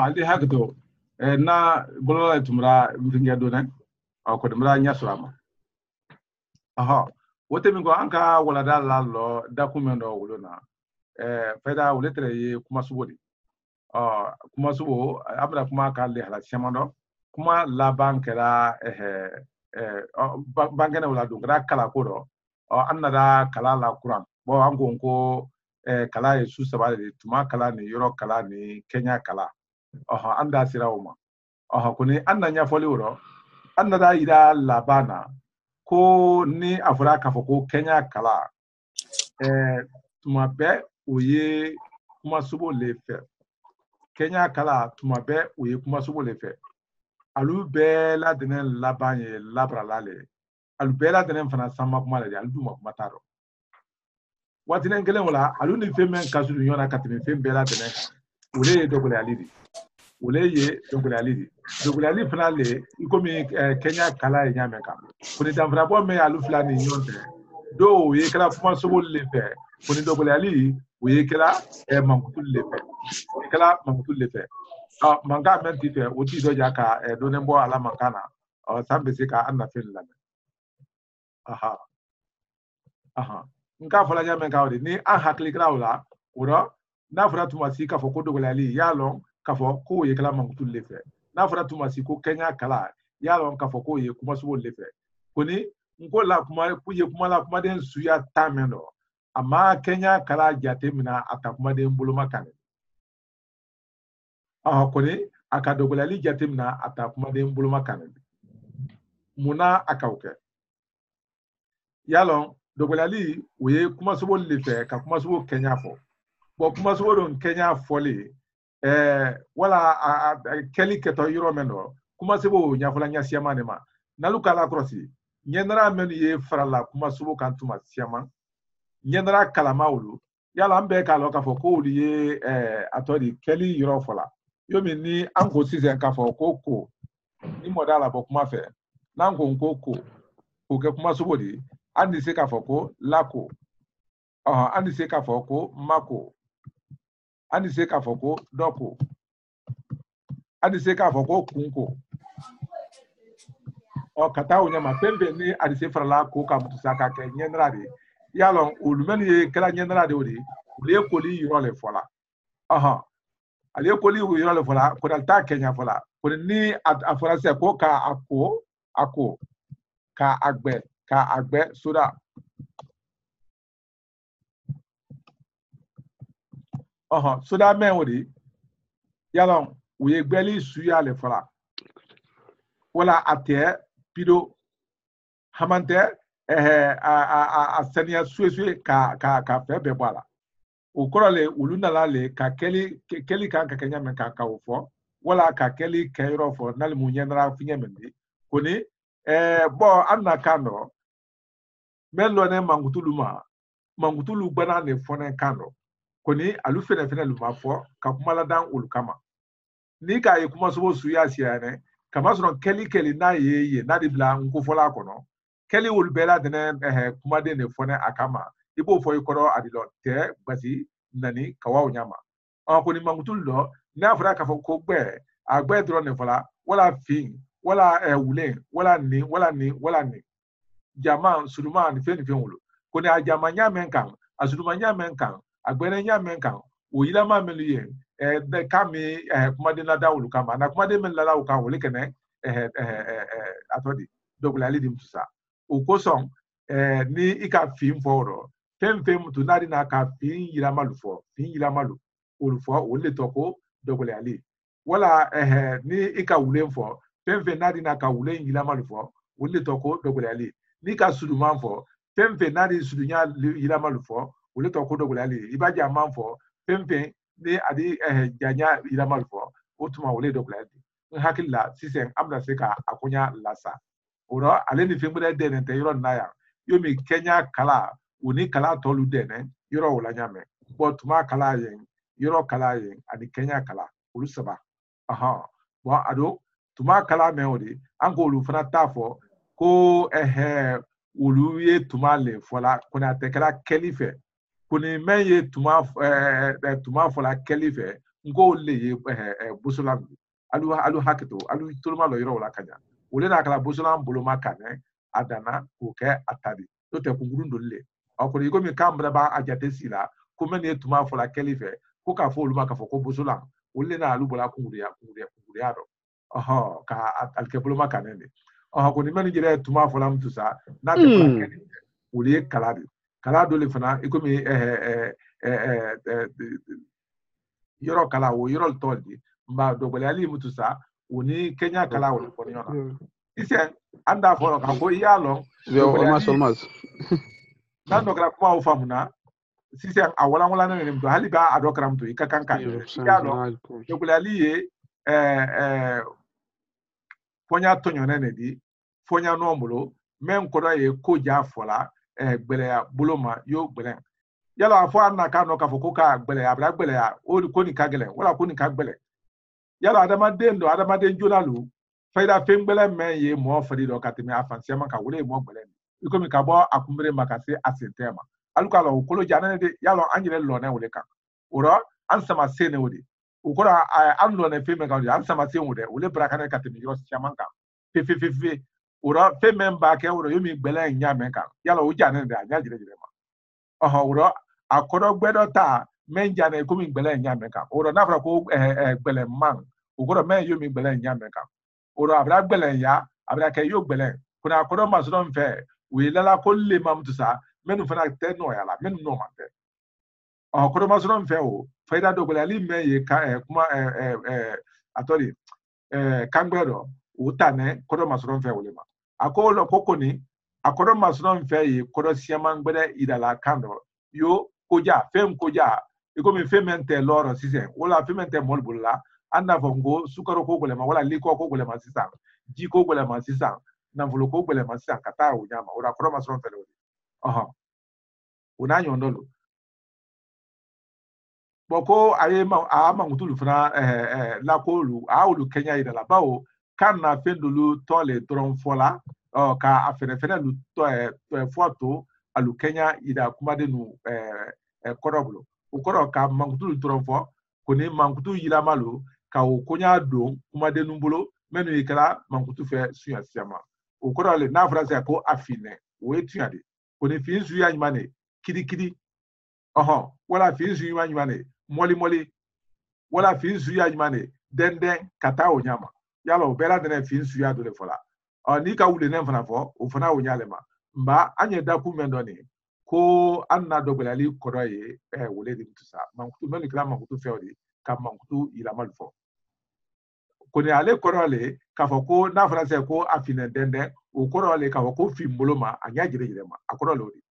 ali hakto na golola tumra mfinga dona ko demra nyasrama wote mingo anka wala dal lo document do wulona feda wuletre ye kuma subodi kuma subo abra kuma ka le hala chamando kuma la bankera bankena wala do gra kala ko do annada kala la kuran bo ango ko kala ye su sabale tuma kala ni yoro kala ni Kenya kala anda sirawma kuni annanya foli woro annada ida labana ko ni afra ka foko Kenya kala tuma be oye kuma subo le fe Kenya kala tuma be oye kuma subo le fe alu be la denen labanye labra lale alu be la denen fana sama kuma le alu duma kuma taro watinen gelen wala alu ni femen kasulu yona katime fem be la denen ole dogole alidi ole ye dogole alidi fana le ikomi Kenya kala nyame kam kuni damfra bo me alu flani yonte do ye kala kuma subo le fe kuni dogole ali oye kala mankutul le fe kala mankutul le fe manga menti fe oti do jaka do nembo ala mankana sambe sika anna fen la nka fala nyame ka odi ni an hakli krawla uro na fura tumasi ka fo ko dogole ali yalon ka fo ko ye kala mankutul le fe na fura tumasi ko Kenya kala yalon ka fo ko ye kuma subo le fe kuni nko la kuma ku ye kuma la kuma den suya tamendo ama Kenya kala jate mina atakuma den buluma kan kuni aka dogole ali jate mina atakuma den buluma kan muna akauke yalon dogole ali oye kuma subo le fe ka kuma subo Kenya fo bo kuma subo don Kenya foli wala keli keto yoro mendo kuma subo nyafula nya siama ne ma naluka la krosi nyenra men ye farala kuma subo kan tuma siama nyenra kalamawulu yala ambe ka lo ka fo ko ye atori keli yoro fola yomi ni ango season ka fo ko ni modala bo kuma fe nango ko ke kuma subo di andi se ka fo ko lako andi se ka fo ko mako andi se ka fo ko doko andi se ka fo ko kunko kata unya ma pembe ni adi se farala ko ka mutusaka ke nyenra di yalon ulumeni ye kala nyenra di odi le koli yoro le fola ale koli yoro le fola ko dalta Kenya fola ko ni afora se ko ka ako ka agbe soda soda men odi yalon uye gbeli suya le fola wala ate pido hamante a senia suesue ka febe bala ukorole ulunala le ka keli ka Kenya men ka ufo wala ka keli kairo fo nal munyenra finyemendi koni bo anna kano melo ne mangutulu gbana ne fone kano koni alu fene luma fo ka kumala dan ulukama ni ka ye kuma sobo suya siane kama sono keli na ye na di bla nkufola kono keli wol bela dene kuma de ne fone akama ibo fo ikoro adilo te basi nani kawa nyama koni mangutul do na afra ka fo ko gbe agbe dro ne fola wala fin wala wule wala ni jama suluma ni fen wulu koni ajama nyamen kan asuluma nyamen kan agbere nyamen kan oyila ma meliye de kami kuma de na dawulu kama na kuma de men la kan wole kene atodi dogla ali dim tusa okoson ni ika film foro fem tu nadi na ka fin yila malu ulufo wole toko dogla ali wala ni ika wule fo fem nadi na ka wule yila malu fo wole toko dogla ali ni ka suduman fo fem nadi sudunya yila malu fo wole toko dogla ali ibaja man fo fem ni adi janya yila malu fo otuma wole dogla ali hakilla sisen amna seka akunya lasa oro ale ni fimbre dene te yoro naya yomi Kenya kala uni kala tolu dene yoro wala nyame botuma kala yen yoro kala yen ani Kenya kala olu saba bon ado tuma kala men odi an ko olu fana ta fo ko olu ye tuma le fola kuna te kala kelife kuni men ye tuma fola kelife ngo le ye busulam alu hakito alu tolma lo yoro wala kanya wole na kala busulam boloma kane adana ko ke atadi to te kungurun dolle akori ko mi kambra ba ajate sila ko men ye tuma fola kelife ko ka fo olu ma ka fo ko busulam wole na alu bola kunguriya do ka alke boloma kane ne ko ni men jere tuma fola mtusa na te fola kelife wole kala dole fana iko mi yoro kala wo yoro toldi mba dogole ali mutusa woni Kenya kala wo ko nyona ise anda foro ka ko yalo almost na dogala kuma o famuna sise awala wala na nemto haliba adokra mto ikakanka yalo dogole ali ye fonya tonyo ne di fonya nombulo men ko ye ko ja fola gbele ya buloma yo gbele yalo afọ anna ka no ka foko ka gbele ya bra gbele ya o ko ni ka gbele wala ko ni ka gbele yalo adamaden jonalu faida femgbele men ye mo fadi do katimi afansia man ka wole mo gbele ni ko mi ka bo akumbere makase asentema aluka lo kolo jana de yalo anjele lo ne wole kan oro ansama sene wodi ukora an lo ne femme ka ansama sene wode wole braka ne katimi yo siaman ka fe oro femme ba ke oro yo mi gbele nya men kan yalo o jana de anya jire ma oro akodo gbedo ta menja na ekomi gbele nyame ka oro na fra ko gbele man ukoro men yo mi gbele nyame ka oro abra gbele ya abra ke yo gbele kuna akodo maso mfe we lala ko le mam tusa menu fana te no ya la menu no mate akodo maso mfe o faida do gbele ali men ye ka kuma atori kangbedo utane kodo maso mfe o le ma akolo kokoni akodo maso mfe ye kodo siaman gbele idala kando yo koja fem koja iko mi femente loro sise wala femente molbulla anda fongo sukaro ko golema wala liko ko golema sisa ji ko golema sisa na vulu ko golema sisa kata o nyama ora kroma son fele una nyondolo boko aye ma ngutulu fana la ko lu ulu Kenya ida la bawo kan na fendulu tole dron fola ka afere lu to foto alu Kenya ida kuma de nu koroblo ukoro ka mankutu tromfo koni mankutu yilamalo ka okonya do kuma de numbolo menu ikala mankutu fe suya siama ukoro le na frase ko afine we tuade koni fin suya nyane kidi wala fin suya nyane moli wala fin suya nyane denden kata onyama yalo bela de fin suya do le fola ni ka wule ne fana fo o fana onyalema mba anye da ku mendoni ko anna dogbelali koro ye wole di tusa mankutu meni kala mankutu feodi ka mankutu ilamal fo ko ne ale koro le ka fo ko na français ko afine dende o koro le ka fo ko fimboloma anya jire ma akoro le odi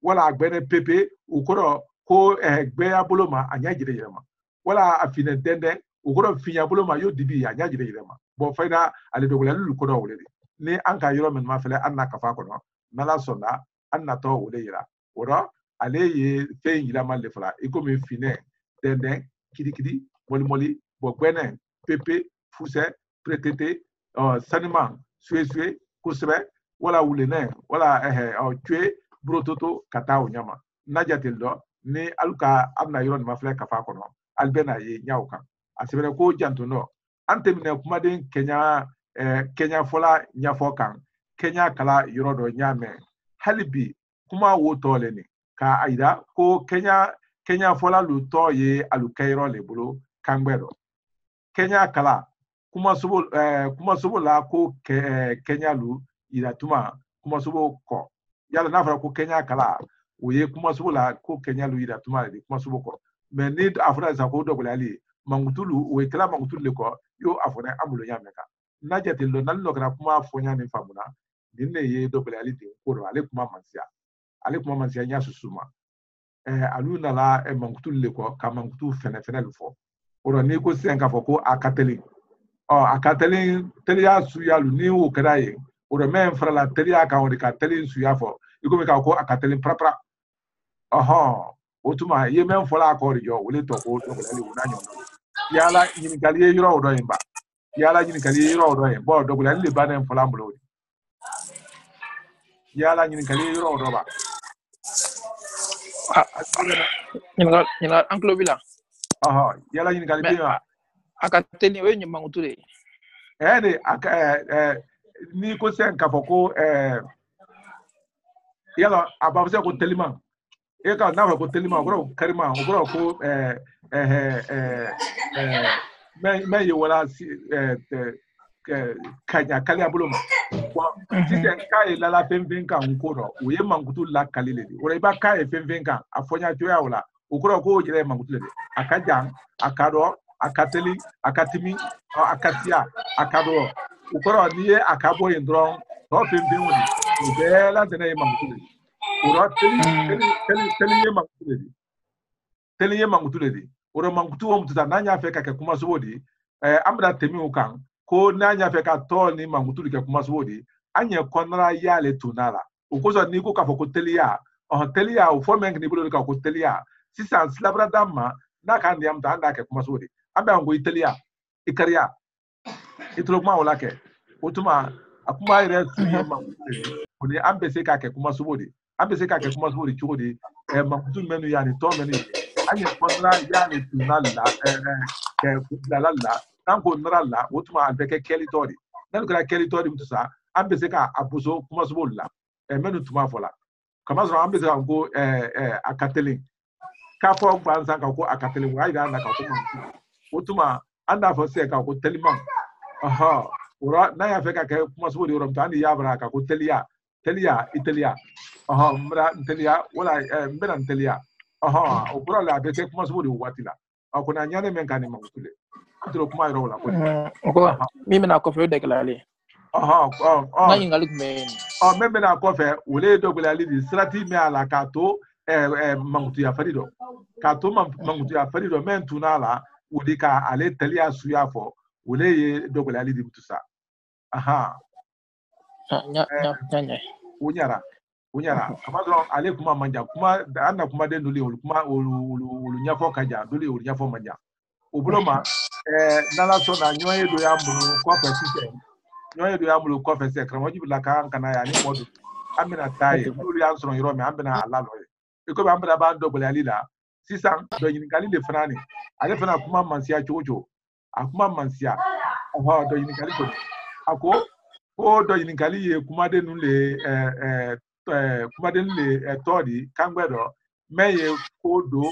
wala agbene pepe o koro ko gbe aboloma anya jire ma wala afine dende o koro finya boloma yo dibi anya jire ma bo faida ale dogbelali lu koro wole ni anka yoro men ma fele anna ka fa ko no nala sonda anna to wole yira ora ale ye fe yira mal le fala iko me fine dende kidi moli bogbene pepe fuse pretete sanima suesue kusebe wala wulene wala tue brototo kata onyama najatel do ni aluka amna yoro ma fle kafa kono albena ye nyauka asebere ko janto no antemine kuma den Kenya fola nyafo kan Kenya kala yoro do nyame halibi kuma wo tole ni ka aida ko Kenya fola lu to ye alukairo le bulu kangbedo Kenya kala kuma subo la ko Kenya lu ida tuma kuma subo ko yala na fara ko Kenya kala oye kuma subo la ko Kenya lu ida tuma le kuma subo ko mais ni afra sa ko do bulali mangutulu o kala mangutulu le ko yo afone amulo nyame ka najati lo nan lo kana kuma fonya ni famuna dinne ye do bulali de ko ale kuma mansia nya susuma alu na la mankutu le ko ka mankutu fene lu fo oro ni ko sen ka fo ko akateli teli ya su ya lu ni o kra ye oro men fra la teli ya ka o ka teli su ya fo iko me ka ko akateli prapra otuma ye men fo la ko ri yo wole to ko do bulali una nyondo yala ɲininkali ye yɔrɔ o dɔ yen ba yala ɲininkali ye yɔrɔ o dɔ yen bon dɔgɔyali le bannen fɔla bolo yala ɲininkali ye yɔrɔ o dɔ ba ɲininkali an tulo b'i la yala ɲininkali bɛ wa a ka teli o ye ɲɛmankutu de ye de ni ko sen k'a fɔ ko yala a b'a fɔ se ko telima e ka n'a fɔ ko telima o kɔrɔ karima o kɔrɔ ko mɛ ye wala kaɲa kaliya bolo ma sisan k'a ye lala fɛn fɛn kan ko dɔ o ye mankutu la kali le de o la i b'a k'a ye fɛn fɛn kan a fɔɲa cogoya o la o kɔrɔ k'o yɛrɛ ye mankutu le de a ka jan a ka dɔn a ka teli a ka timi a ka siya a ka dɔn o kɔrɔ n'i ye a ka bɔ yen dɔrɔn tɔ fɛn fɛn o bɛɛ lantɛnɛ ye mankutu le de o la teli ye mankutu le de teli ye mankutu le de o la mankutu o mututa n'an y'a fɛ ka kɛ kumasogo de an bɛna tɛmɛ o kan ko n'an y'a fɛ ka tɔ ni mankutu kɛ kumasogo de an ɲɛ kɔnɔna y'ale tunda la o kosɔn n'i ko k'a fɔ ko teliya teliya o fɔ mɛn k'i bolo ka ko teliya sisan silabara d'a ma n'a k'an di an bɛ taa an d'a kɛ kumasogo de an bɛ an ko i teliya i kariya i tolo kuma o la kɛ o tuma a kuma yɛrɛ su ye mankutu de o ni an bɛ se k'a kɛ kumasogo de an bɛ se k'a kɛ kumasogo de cogo di mankutu minnu ye ani tɔ minnu ye an ɲɛ kɔnɔna y'ale tunda la la n'an ko nara la o tuma a bɛ kɛ kɛlitɔ de n'ale kɛra kɛlitɔ de mutu sa an bɛ se k'a boso kumasogo la minnu tuma fɔ la kamasɔrɔ an bɛ se ka ko a ka teli k'a fɔ gansan kan ko a ka teli o y'a jira an na ka ko mankutu o tuma an n'a fɔ se ka ko telima o la n'a y'a fɛ ka kɛ kumasogo de yɔrɔ min an de y'a bara ka ko teliya i teliya n bɛna n teliya wala n bɛna n teliya o kɔrɔ la a bɛ kɛ kumasogo de waati la kɔni a ɲanen mɛn k'a ni mankutu le an tora kuma yɔrɔ la ko min bɛna kɔfɛ o de gɛlɛyalen n'a ɲininkali tun bɛ min bɛna kɔfɛ o le ye dɔ gɛlɛyali de sirati min a la k'a to mankutuya fari dɔ k'a to mankutuya fari dɔ min tunna a la o de ka ale teliya suya fɔ o le ye dɔ gɛlɛyali de tusa o ɲara kama dɔrɔn ale kuma man jan an na kumaden dole olu ɲɛfɔ ka jan dole olu ɲɛfɔ man jan o bolo ma n'ala sɔnna ɲɔgɔn ye dɔ y'an bolo kɔfɛ sisan ɲɔgɔn ye dɔ y'an bolo kɔfɛ sisan karamɔgɔ bila k'an kana ye ani mɔdu an bɛna taa ye n'olu y'an sɔrɔ yɔrɔ min an bɛna a lalɔ ye i komi an bɛna b'an dɔ gɛlɛyali la sisan dɔ ɲininkali de fana nin ale fana kuma mansiya cogo cogo a kuma mansiya dɔ ɲininkali kɔni a ko dɔ ɲininkali ye kumaden ninnu le tɔ di kangbɛ dɔ mɛ ye ko do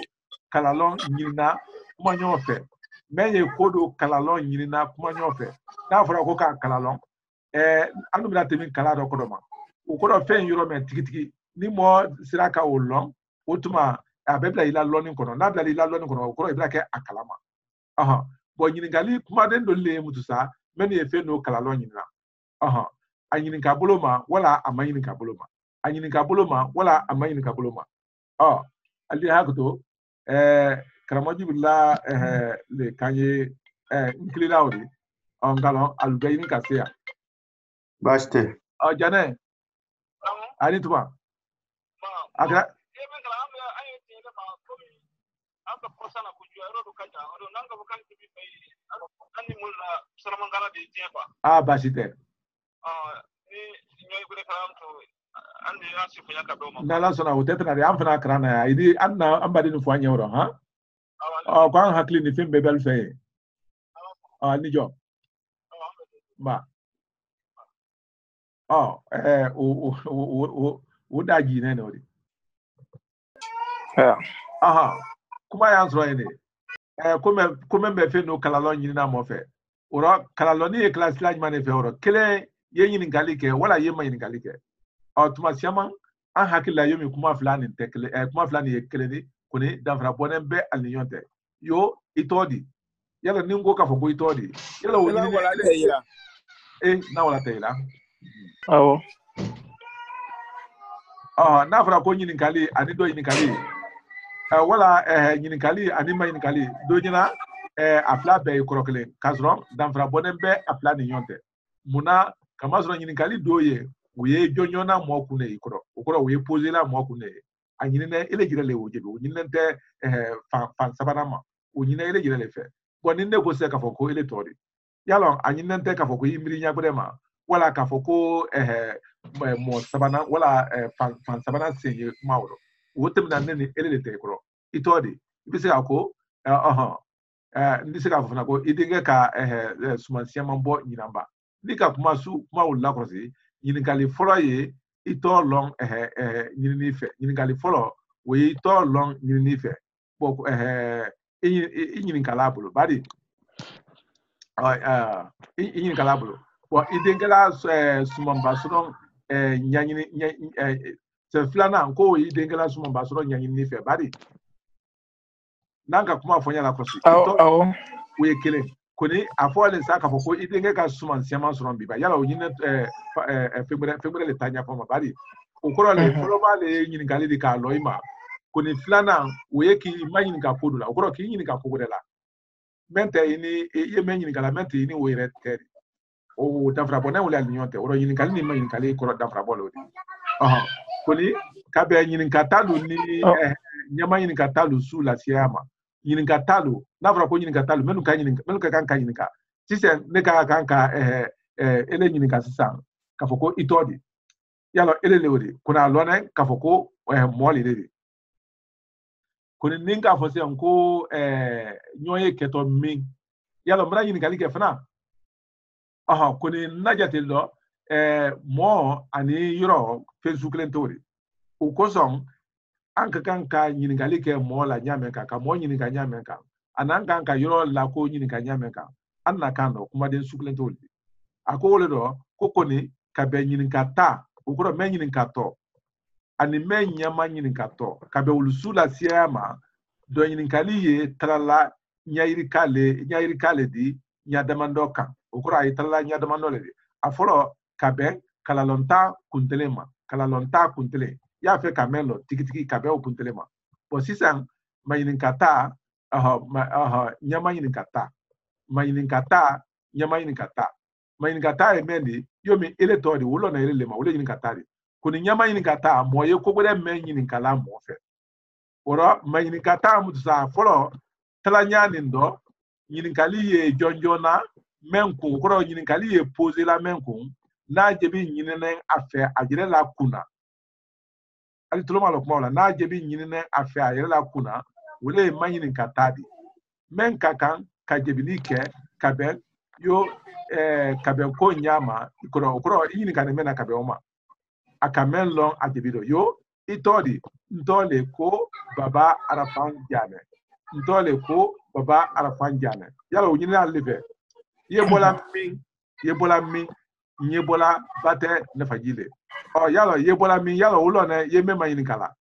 kalalɔn ɲinina kuma ɲɔgɔn fɛ mɛ ye ko do kalalɔn ɲinina kuma ɲɔgɔn fɛ n'a fɔra ko k'a kalalɔn an bɛna tɛmɛ kala dɔ kɔrɔ ma o kɔrɔ fɛn yɔrɔ mɛn tigitigi ni mɔ sera ka o lɔn o tuma a bɛ bila i la lɔnni kɔnɔ n'a bila i la lɔnni kɔnɔ o kɔrɔ i bɛna kɛ a kalama ɲininkali kumaden dɔ le ye mutu sa mɛ ye fɛn do kalalɔn ɲinina a ɲininka bolo ma wala a ma ɲininka bolo ma a ɲininka bolo ma wala a ma ɲininka bolo ma ali hakuto karamɔgɔ bila le kan ye n kilila o de nkalon alu bɛ ɲini ka se yan baasi tɛ janɛ ani tuma a kɛra baasi tɛ n'ala sɔnna o tɛ tɛna de an fana karan na yan an baden fɔ an ɲɛ yɔrɔ ko an hakili ni fɛn bɛɛ bɛ fɛ ye ni jɔ ba o da jiginɛ ne o de kuma y'an sɔrɔ yen de ko mɛ bɛ fɛn do kalalɔn ɲinina mɔfɛ o rɔ kalalɔn ni ye kilasila ɲuman de fɛ o rɔ kelen ye ɲininkali kɛ wala ye ma ɲininkali kɛ tuma caman an hakili la yo min kuma fila nin tɛ kelen kuma fila nin ye kelen de kɔni danfara bɔnnen bɛ ani ɲɔgɔn tɛ yo i tɔ di yala ni n ko k'a fɔ ko i tɔ di yala o ɲini n'a wala tɛ yira n'a fɔra ko ɲininkali ani dɔ ɲininkali wala ɲininkali ani ma ɲininkali dɔ ɲina a fila bɛɛ ye kɔrɔ kelen k'a sɔrɔ danfara bɔnnen bɛ a fila ni ɲɔgɔn tɛ munna kama sɔrɔ ɲininkali dɔw ye u ye jɔnjɔnna mɔɔ kun de ye kɔrɔ o kɔrɔ u ye posela mɔɔ kun de ye a ɲinina ele jira le o jɛbi o ɲininen tɛ fan sabanan ma o ɲinina ele jira le fɛ boninde ko se ka foko ile tori yalo anyinente ka foko yimiri nya brema wala ka foko mo sabana wala fan sabana se mawro wotem na ne ele te kro itodi bisi ako ndisi ka fofana ko idinge ka sumansia mambo nyinamba ndika kuma su kuma wala krosi nyinikali folo ye ito long nyinife nyinikali folo we ito long nyinife bo nyinikala bulu badi nyinikala bulu bo idingela sumamba suno nyanyini se flana ko idingela sumamba suno nyinife badi nanga kuma fonya la krosi ito we kele koni afole saka foko idinge ka sumansia man suno biba yala o nyine fegbere le tanya foma badi okoro le folo ba le nyinikali di ka loima koni flana we ki imagine ka podula okoro ki nyinika kodela mente ini ye men nyinikala mente ini we reteri o dafra bona wala nyonte oro nyinikali ni nyinikali koro dafra bolo di koni ka be nyinikatalu ni nyama nyinikatalu su la siama nyinikatalu nafra ko nyinikatalu menu ka kan nyinika sisen ne ka kan ka ele nyinika sisan ka foko itodi yalo ele lewodi kuna lone ka foko moli dedi koni ninga fo se ko nyoye keto min yalo mra nyinikali ke fana koni najate do mo ani yoro Facebook lentori o koson anka kanka nyinikali ke mo la nyame ka mo nyinika nyame ka ananka kanka yoro la ko nyinika nyame ka anna kando kuma den sukulentori akole do kokoni ka be nyinika ta ukoro men nyinika to ani men nyama nyinika to ka be ulusula siama do nyinikali ye trala nyairi kale di nyadamando kan ukoro ay trala nyadamando le di aforo ka be kala lonta kuntele ya fe kamelo tikitiki ka be o kuntelema bo sisan mayinika ta nyama nyinika ta mayinika ta nyama nyinika ta mayinika ta emendi yomi ele tori wulo na ele lema wule nyinika tari kuni nyama nyinika ta moye kogore men nyinika la mo fe oro mayinika ta mutusa folo tala nyani ndo nyinikali ye jonjona menku koro nyinikali ye pose la menku na jebi nyinene afe ajire la kuna ali tolo malo kuma na jebi nyinene afe ajire la kuna wule mayinika tadi men kakan ka jebi ke kabel yo kabel ko nyama ikoro nyinika ne mena kabel oma akamen long ajebido yo itodi ntole ko baba arafan jane yala o nyina live yebola mi nyebola bate na fajile yala yebola mi yala ulo na yeme mayinikala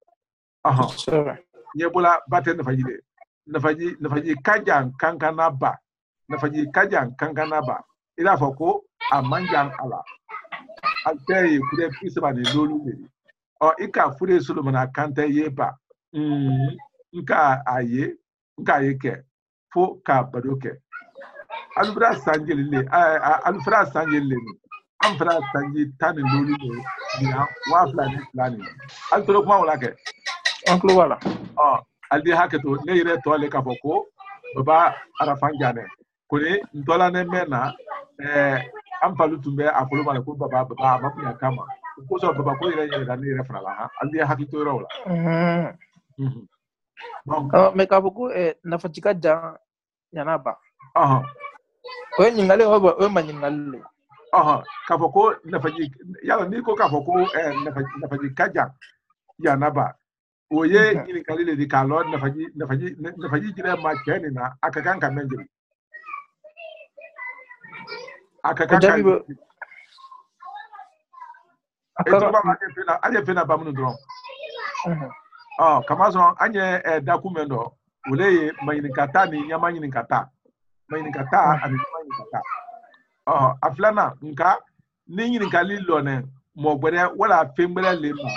nyebola bate na fajile na faji kajan kankana ba ila foko amanjan ala altay kude pisba ni lolu ni ika fure solomona kante yeba nka aye ke fo ka badoke alfra sanjele ni amfra sanji tani lolu ni wa plani altoro kuma wala ke onklo wala aldi haketo ne yire to le ka foko baba arafan jane kone ntola ne mena am falu tumbe afolo mala ko baba mafunya kama ko so baba ko yire da ne refra la aldi hakito ro la me ka foko na fatika ja yanaba ko nyingale o manyingale ka foko na faji yala ni ko ka foko na faji kaja yanaba oye nyini kalile di kalo na faji jire ma keni na akakanka menjiri akakanka aje pena bamunu dron kama so anye document ule mayinikata ni nyama nyinikata mayinikata ani mayinikata aflana nka ni nyinikali lone mo gbere wala femgbere le ma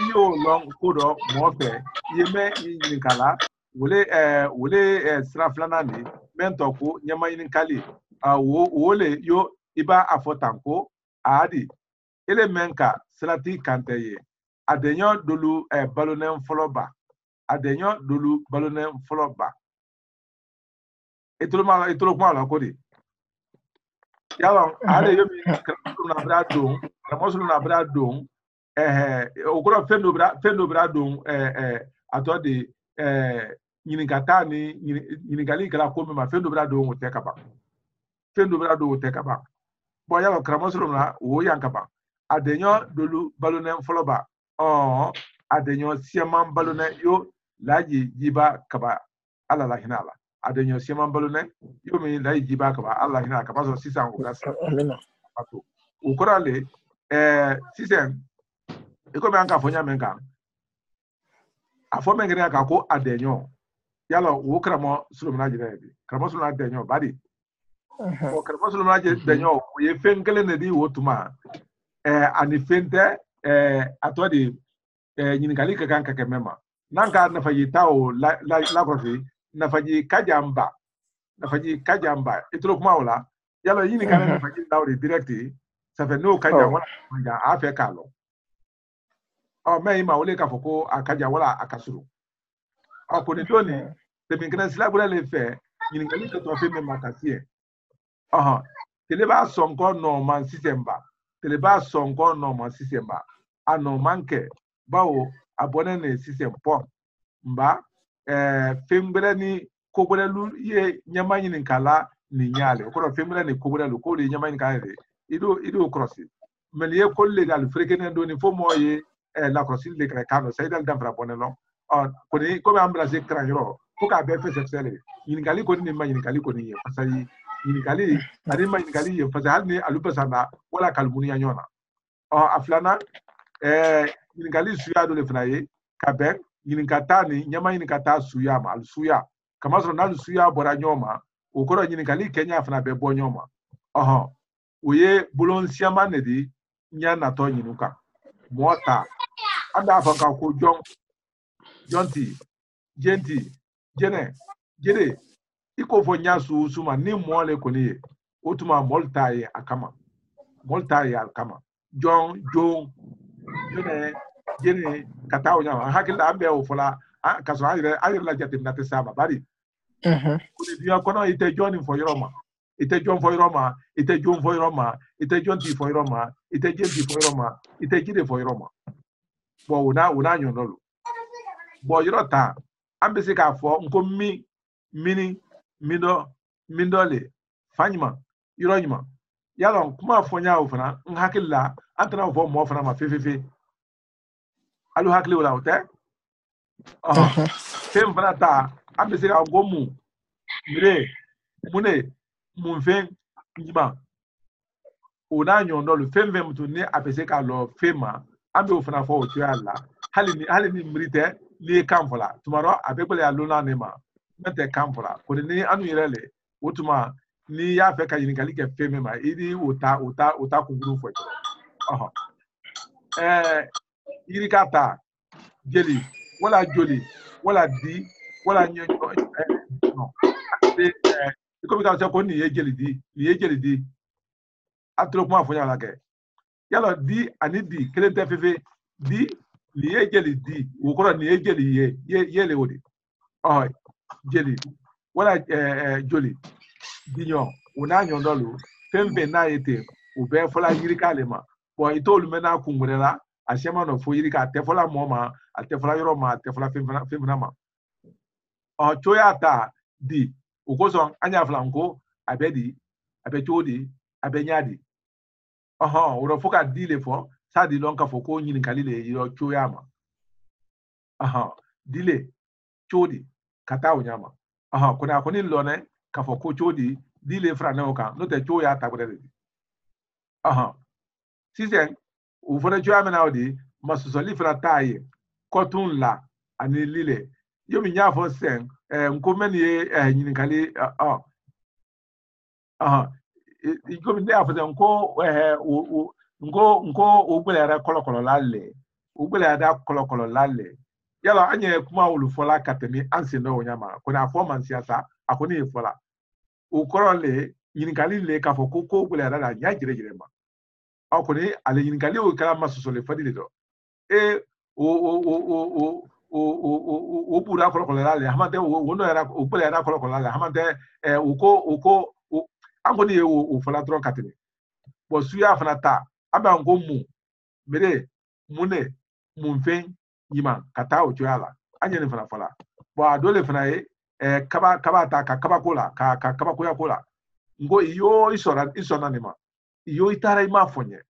iyo long kodo mofe yeme nyinikala wole sraflana ni mentoko nyama yinikali wole yo iba afotanko adi ele menka slati kanteye adenyo dolu balonen foloba itolo kuma la kodi yalo ale yomi na bra don karamosulu na bra don ogoro fendo bra don atode nyinikata ni nyinikali kala ko me ma fendo bra don o tekaba bo yalo karamosulu na wo yankaba adenyo dolu balone foloba adenyo siaman balone yo laji jiba kaba ala la hinala adenyo siaman balone yo mi laji jiba kaba ala hinala kaba so sisan ko grasa amina pato ukorale sisen iko me anka fonya menka afo mengere aka ko adenyo yalo wo kramo sulumna jirebi kramo sulumna adenyo badi o kramo sulumna adenyo wo ye fenkele ne di wotuma ani fente atodi nyinikali kan ka mema nanka na faji tawo la profi na faji kajamba itolo kuma wala yalo yini kan na faji dawri directi ça fait no kaja wala manja afa kalo mais ma wole ka foko akaja wala akasuru ko ni doni te min kana sila bula le fe nyinikali ka to fe mema kasie tele ba sonko no man sisemba ano manke bawo abone ne system pom mba fembre ni kobole lu ye nyamanyi ni kala ni nyale ko fembre ni kobole lu ko le nyamanyi kala ido crossi men ye kolle dal frekene do ni fo moye la crossi le kano sai dal damfra bonelo ko ni ko be ambrase kranjro ko ka be fese sele ni ngali ko ni manyi ngali ko ni pasai ni ngali ari manyi ngali ye fasa hal ni alupasana wala kalmuni nyona aflana nyinikali suya do le fnaye kaben nyinikata ni nyama nyinikata suya ma al suya kama so na suya bora nyoma okoro nyinikali Kenya fna be bo nyoma oye bulon siama ne di nya na to nyinuka mota anda afanka ko jonti jenti jede iko fo nya su suma ni mole ko ni otuma moltaye akama jon jene katao nya hakila ambe o fola kaso ayre la jate na te sama bari kuni dia kono ite jon fo yoroma ite jon fo yoroma ite jon ti fo yoroma ite jenti fo yoroma ite jide fo yoroma bo una nyondolo bo yorota ambe se ka fo nko mindole fanyima yoronyima yalon kuma fonya o fana hakila antana fo mo fana ma fefe alu hakili wala hote fem fana ta ambese ka gomu mire mune munfen njima ona nyondo lu fem mutu ni apese ka lo fema ambe ofana fo otu ala hali ni mrite ni kamfola tumaro abekole aluna ne ma mete kamfola ko ni anu yerele otuma ni ya fe ka yinikali ke feme ma idi ota kunguru fo irikata jeli wala joli wala di wala nyonyo no iko bi ka se ko ni ye jeli di atro kuma fo nyala ke yalo di ani di kelente fefe di ni ye jeli di wo ko ni ye jeli ye le wodi jeli wala joli dinyo una nyondolu fembe na yete ube fola yirikale ma bo itolu mena kungurela ashema no fo yirika tefola moma atefola yoroma atefola femna ma choyata di ukoso anya flanko abedi abechodi abenyadi uro foka di le fo sadi lonka fo ko nyin kalile yo choyama dile chodi kata onyama kuna koni lone ka fo ko chodi dile fra na oka no te choyata gudede sisen ufona choyama na odi masusoli fra taye kotun la ani lile yomi nyafo sen nkomeni ye nyin kali ikomi ne afo nko ugbele ara kolokolo lalle ugbele ada kolokolo lalle yala anye kuma ulufola katemi anse no onyama kuna afo man siasa akoni efola ukorole nyinikali le kafo koko ugbele ada nya jire ma akoni ale nyinikali o kala masusole fadi le do o pura kolokola le hamante o no era o pura era kolokola le hamante uko angoni o fala tron katini bo suya fana ta aba ngo mu mere mune munfen yima kata o joyala anyene fana fala bo adole fana kaba ta ka kaba kola ka kaba koya kola ngo iyo isona nima iyo itara ima fonye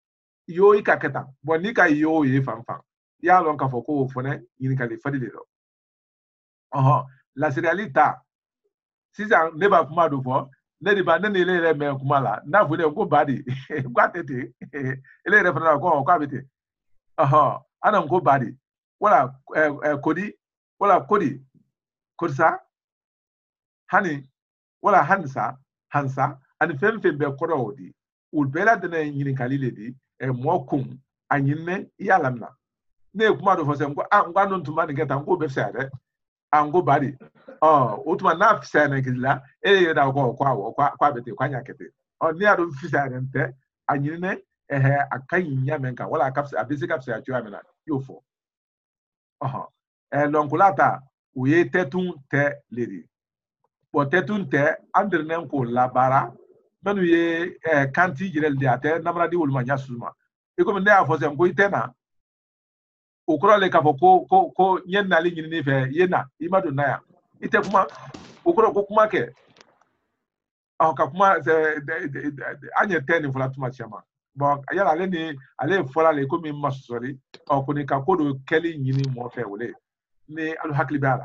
iyo ikaketa bo ni ka iyo ye fanfan ya lon ka foko fone yin ka le fadi le do la serialita sisa ne ba kuma do fo ne di ba ne le re me kuma la na fu ne ko badi kwa tete ele re fana ko abete ana ko badi wala kodi kodsa hani wala hansa ani femfe be kodo odi ul bela de ne yin ka le di mo kum anyinne ya lamna ne kuma do fo se ko ngwa no ntuma ni geta ko be sare ango bari otuma na fisa na gila da ko kwa bete kwa nyakete ni ado fisa nte anyine akan nya menka wala kapsa abisi kapsa ajo amena yofo lonkulata uye tetun te ledi bo tetun te andrenen ko labara menu ye kanti jirel de ate namra di wulma nya suma iko me na fose ngo itena ukura le kafo ko nyen na li nyini fe yena imadu na ya ite kuma ukura ko kuma ke ka kuma anye teni fula tuma chama bon ayala ale ni ale fola le ko mi masori ko ni ka ko do keli nyini mo fe wole ni alu hakli bala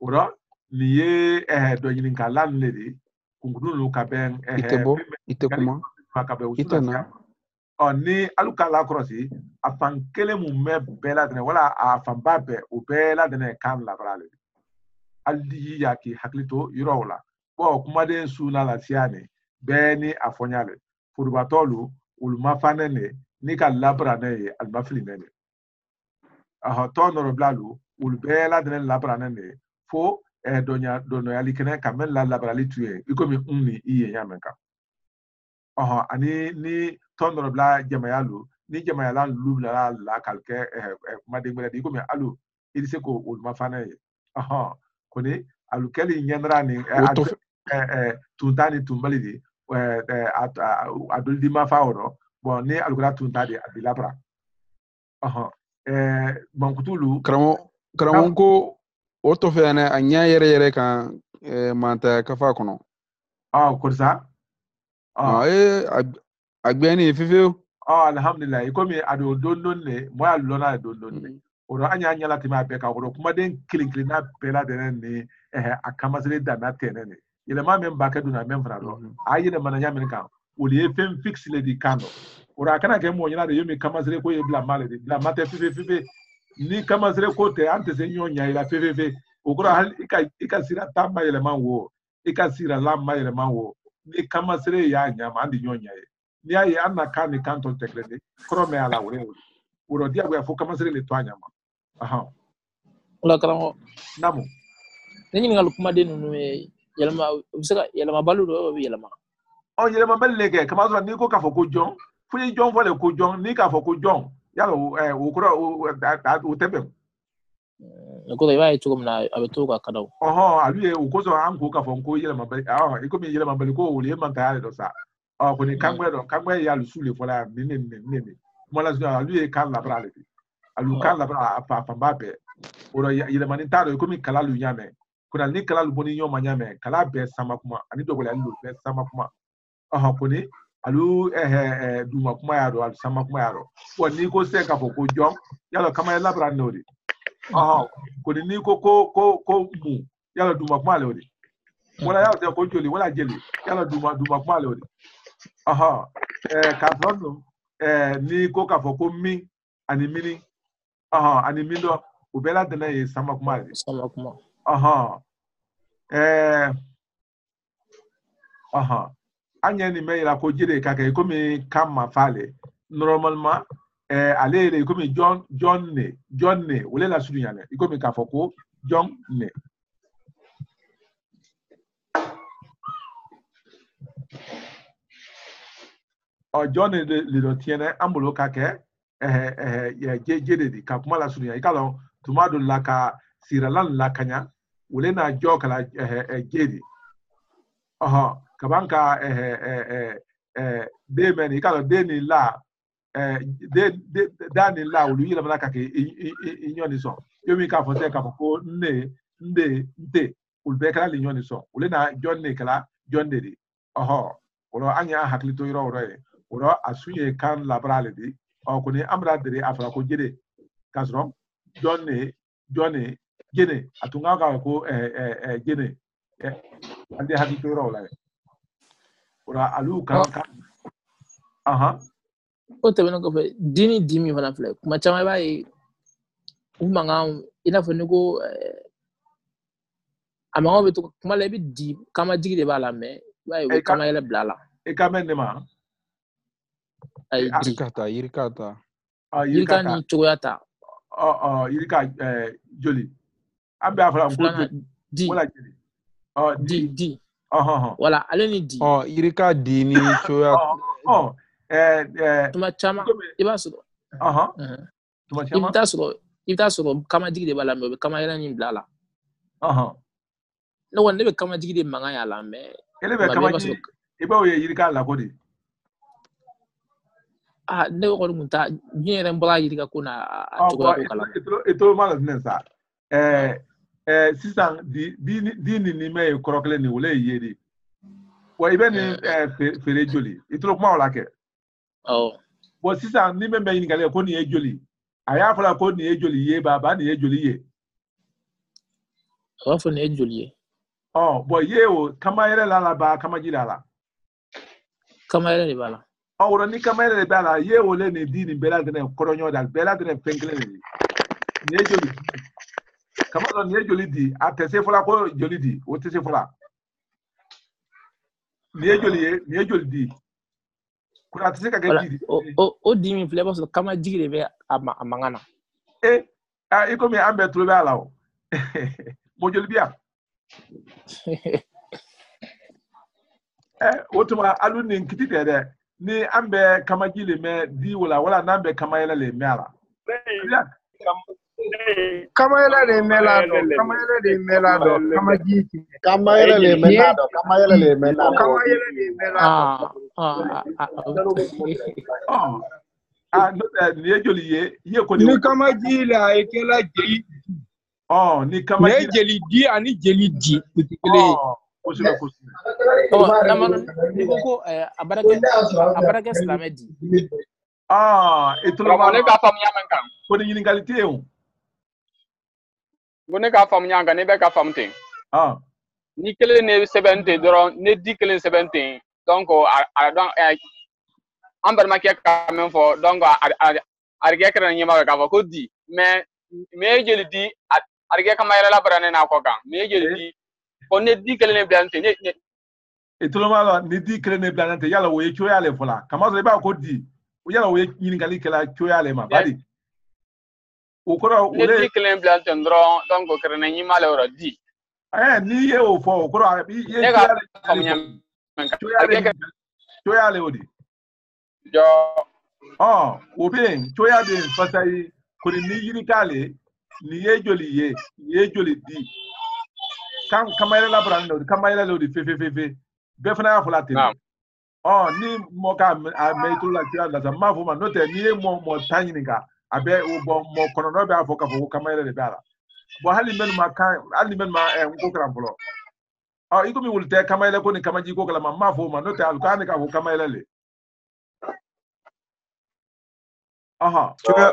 ora ni ye do nyini ka lan le di kungunu lu ka ben ite kuma ka be usuna ni alukala krosi afan kele mu me bela dene wala afan babe o bela dene kan la brale aldi yaki haklito yurola bo kuma den suna la siane beni afonyale furbatolu ulma fanene ni ka labra ne albafli ne to no blalu ul bela dene labra ne fo dono yali kene kamen la labrali tuye ikomi unni iye yamenka ani ni tondro bla jamayalu ni jamayala lubla la kalke kuma de di ko mi alu idise ko ulma fanaye koni alu keli nyandra ni tuntani tumbalidi adul di ma fawro bon ni alu gra tuntadi abilabra bankutulu kramo ko oto fene anya yere kan manta kafa kono korsa agbeni fifi alhamdulillah ikomi ado dondon ne moya lona dondon ne oro anya la tima be ka oro kuma den klinkli na bela de ne akamasire da na tene ne ile ma men ba ka duna men frado ayi ne mananya men kan oliye fem fix le di kano oro akana ke mo nyina de yomi kamasire ko ye bla male de bla mate fifi ni kamasire ko te ante se nyonya ila fifi okura hal ika sira tamba ile man wo ika sira lamma ile man wo ni kamasire ya nyama andi nyonya ni ayi anna kan ni kanton teklede krome ala wuro dia gwa fo kamasire le twanya ma la karamo namu ni ngal kuma de no yelma bisaka yelma balu do yelma yelma balle ke kamazo ni ko ka fo ko jon fu ni jon fo le ko jon ni ka fo ko jon yalo wo kro o tebe ko da yayi tukum na abeto ka kadaw aluye o ko so an ko ka fo ko yelma balle iko mi yelma balle ko o le man ta ale do sa ko ni kangwe ya lusule fola nene mola zga aluye kan la brale alu kan la bra pa mbabe oro yele manintaro ko mi kala lu nyame kuna ni kala lu boni nyoma nyame kala be sama kuma ani dogo la lu be sama kuma ko ni alu duma kuma ya do alu sama kuma ya do ko ni ko se ka fo ko jom yalo kama la bra nodi ko ni ko mu yalo duma kuma le odi wala yalo ko joli wala jeli yalo duma kuma le odi katrono ni ko ka fo ko mi ani mini ani mindo ubela dena ye sama kuma anya ni me ila ko jide ka ko mi kama fale normalement ale ko mi John ne wole la sudu nyane ko mi ka fo ko John ne John le do tiene ambulo ka ke ya jede di ka kuma la sunya ikalo tumado la ka siralan la kanya wole na jokala jede kabanka de men ikalo de ni la de dani la wulu yila mala ka ke inyoni so yomi ka fonse ka ko nde ulbe kala linyoni so wole na jonne kala jonde di oro anya haklito yoro oro asunye kan labrale di ko ni amra dere afra ko jede kasro jonne jene atunga ka ko jene ande haklito yoro la oro alu kan o te beno ko fe dimi fana fle kuma chama ba e umanga ina fo ko amango beto kuma le bi di kama jigi de bala me ba e kama yele blala e kama ne ma ay yirikata yirika ni choyata yirika joli ambe afra ko di wala jeli di wala ale ni di yirika di ni choyata tuma chama iba so tuma chama ita so kama jigi de bala me kama yele ni blala no wonde be kama jigi de manga ya la me ele be kama jigi iba o yirika la ko di ne ko munta nyere mbala yirika kuna atuko ko kala ito mala nesa sisan di ni me krokle ni wole yedi wa ibe ni fere joli ito kuma wala ke bo sisan ni me ni gale ko ni ejoli aya fala ko ni ejoli ye baba ni ejoli ye fo ni ejoli ye bo ye o kama yere la ba kama jidala kama yere bala oro ni kama yere bala ye wole ni di ni bela de koronyo dal bela de penkle ni ejoli kama lo ni ejoli di atese fala ko joli di o tese fala ni ejoli di kuna atese ka di o di mi fle boso kama jigire be amangana iko mi ambe tulo be ala o mo joli bia wotuma alu ni nkiti de ni ambe kama jile me di wala nambe kama yele le mela kama yele le melado kama jiki kama yele le melado no ni ejoli ye ko ni kama jila ikela jeli ni kama jeli di ani jeli di kutikele kusura namano ni ko abarake slamedi etolo ma ne ka fam nyama kan ko ni ngalite o gune ka fam nyanga ne be ka fam ten ni kele ne 70 doron ne di kele 70 donc donc ambar ma ke ka men fo donc arge kran nyima ka ko di mais jeli di arge ka mayra la barane na ko kan mais jeli di ko ne di kele ne blante ne etolo malo ni di kele ne blante yala wo ye choya le fola kama so ba ko di yala wo ye ngali kala choya le ma badi o koro ne di kele blante ndron donc ko kran nyima le ora di ni ye o fo o koro ye choya le odi jo oben choya de fasai ko ni yirikale ni ye joli di kan kamera la brando kamera lo di fe be fana fola te ni mo ka me to la tira la ma fo ma no te ni mo tanyi nga abe o bo mo kono no be afo ka fo kamera de bala bo hali men ma ngo krambolo iko mi wulte kamera ko ni kamaji ko kala ma fo ma no te alkane ka fo kamera le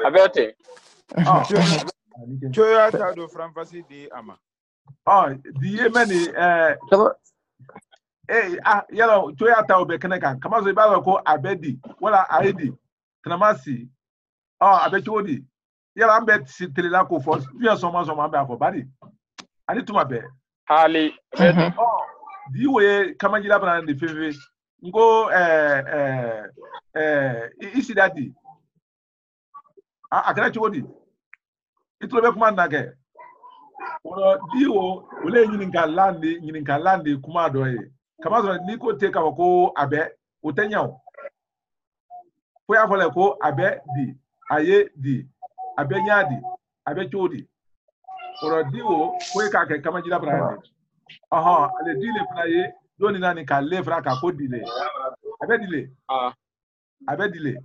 abete choya ta do franfasi di ama di yemeni yalo choya ta obe keneka kama so ibalo ko abedi wala aidi tramasi abechodi yala ambe sitrela ko fo bia soma ambe afo badi ani tuma be hali di we kama jira bana de fefe ngo isi dadi akara chodi itulo be kuma nage wono diwo wole nyinin ka landi kuma do e kama so ni ko te ka ko abe utenyawo ko ya fole ko abe di aye di abenyadi abechodi oro diwo ko ka ke kama jira brande aha ale dile praye doni nani ka le fra ka ko dile abedile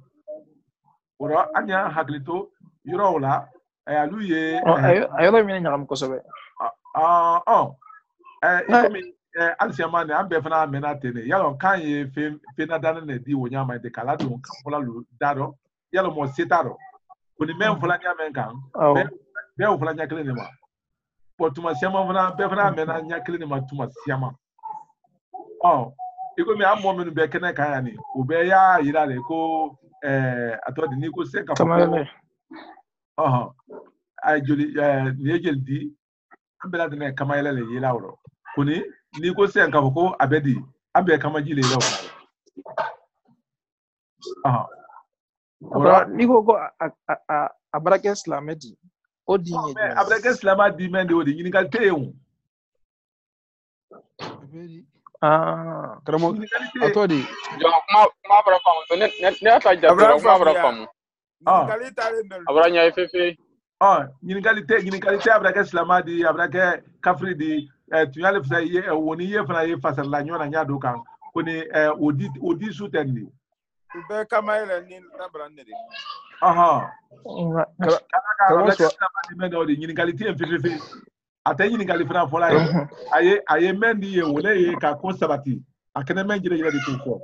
oro anya haklito yoro wala aluye ayo mi nyam ko sobe ikomi alisiamane ambe fana mena tene yalo kan ye fe na dana ne di wonya ma de kala do kapola lu daro yalo mo setaro kuni men fula nya men kan be fula nya kele ne ma potuma siama fana be fana mena nya kele ne ma tuma siama ikomi ammo menu be kene kan yani ube ya yirale ko atodi ni ko se ka tamale joli ni jeldi ambela de ne kamayele le yilawro kuni ni ko se nka ko abedi abe kamaji le lawo ora ni ko abrake islamedi odi ni abrake islamadi mende odi ni ngal teyu abedi Karamo atodi ma bra fam so ne ata jabro ma bra fam abra nya fefe ni ngalite abrake islamadi abrake kafridi tunyale fsa ye woni ye fana ye fasal la nyona nya do kan koni odi sutendi be kama ile ni nabra ndede abrake islamadi mende odi ni ngalite fefe atay ni ngali fana fola aye mendi ye wole ye ka konsabati akene menjire jira di ko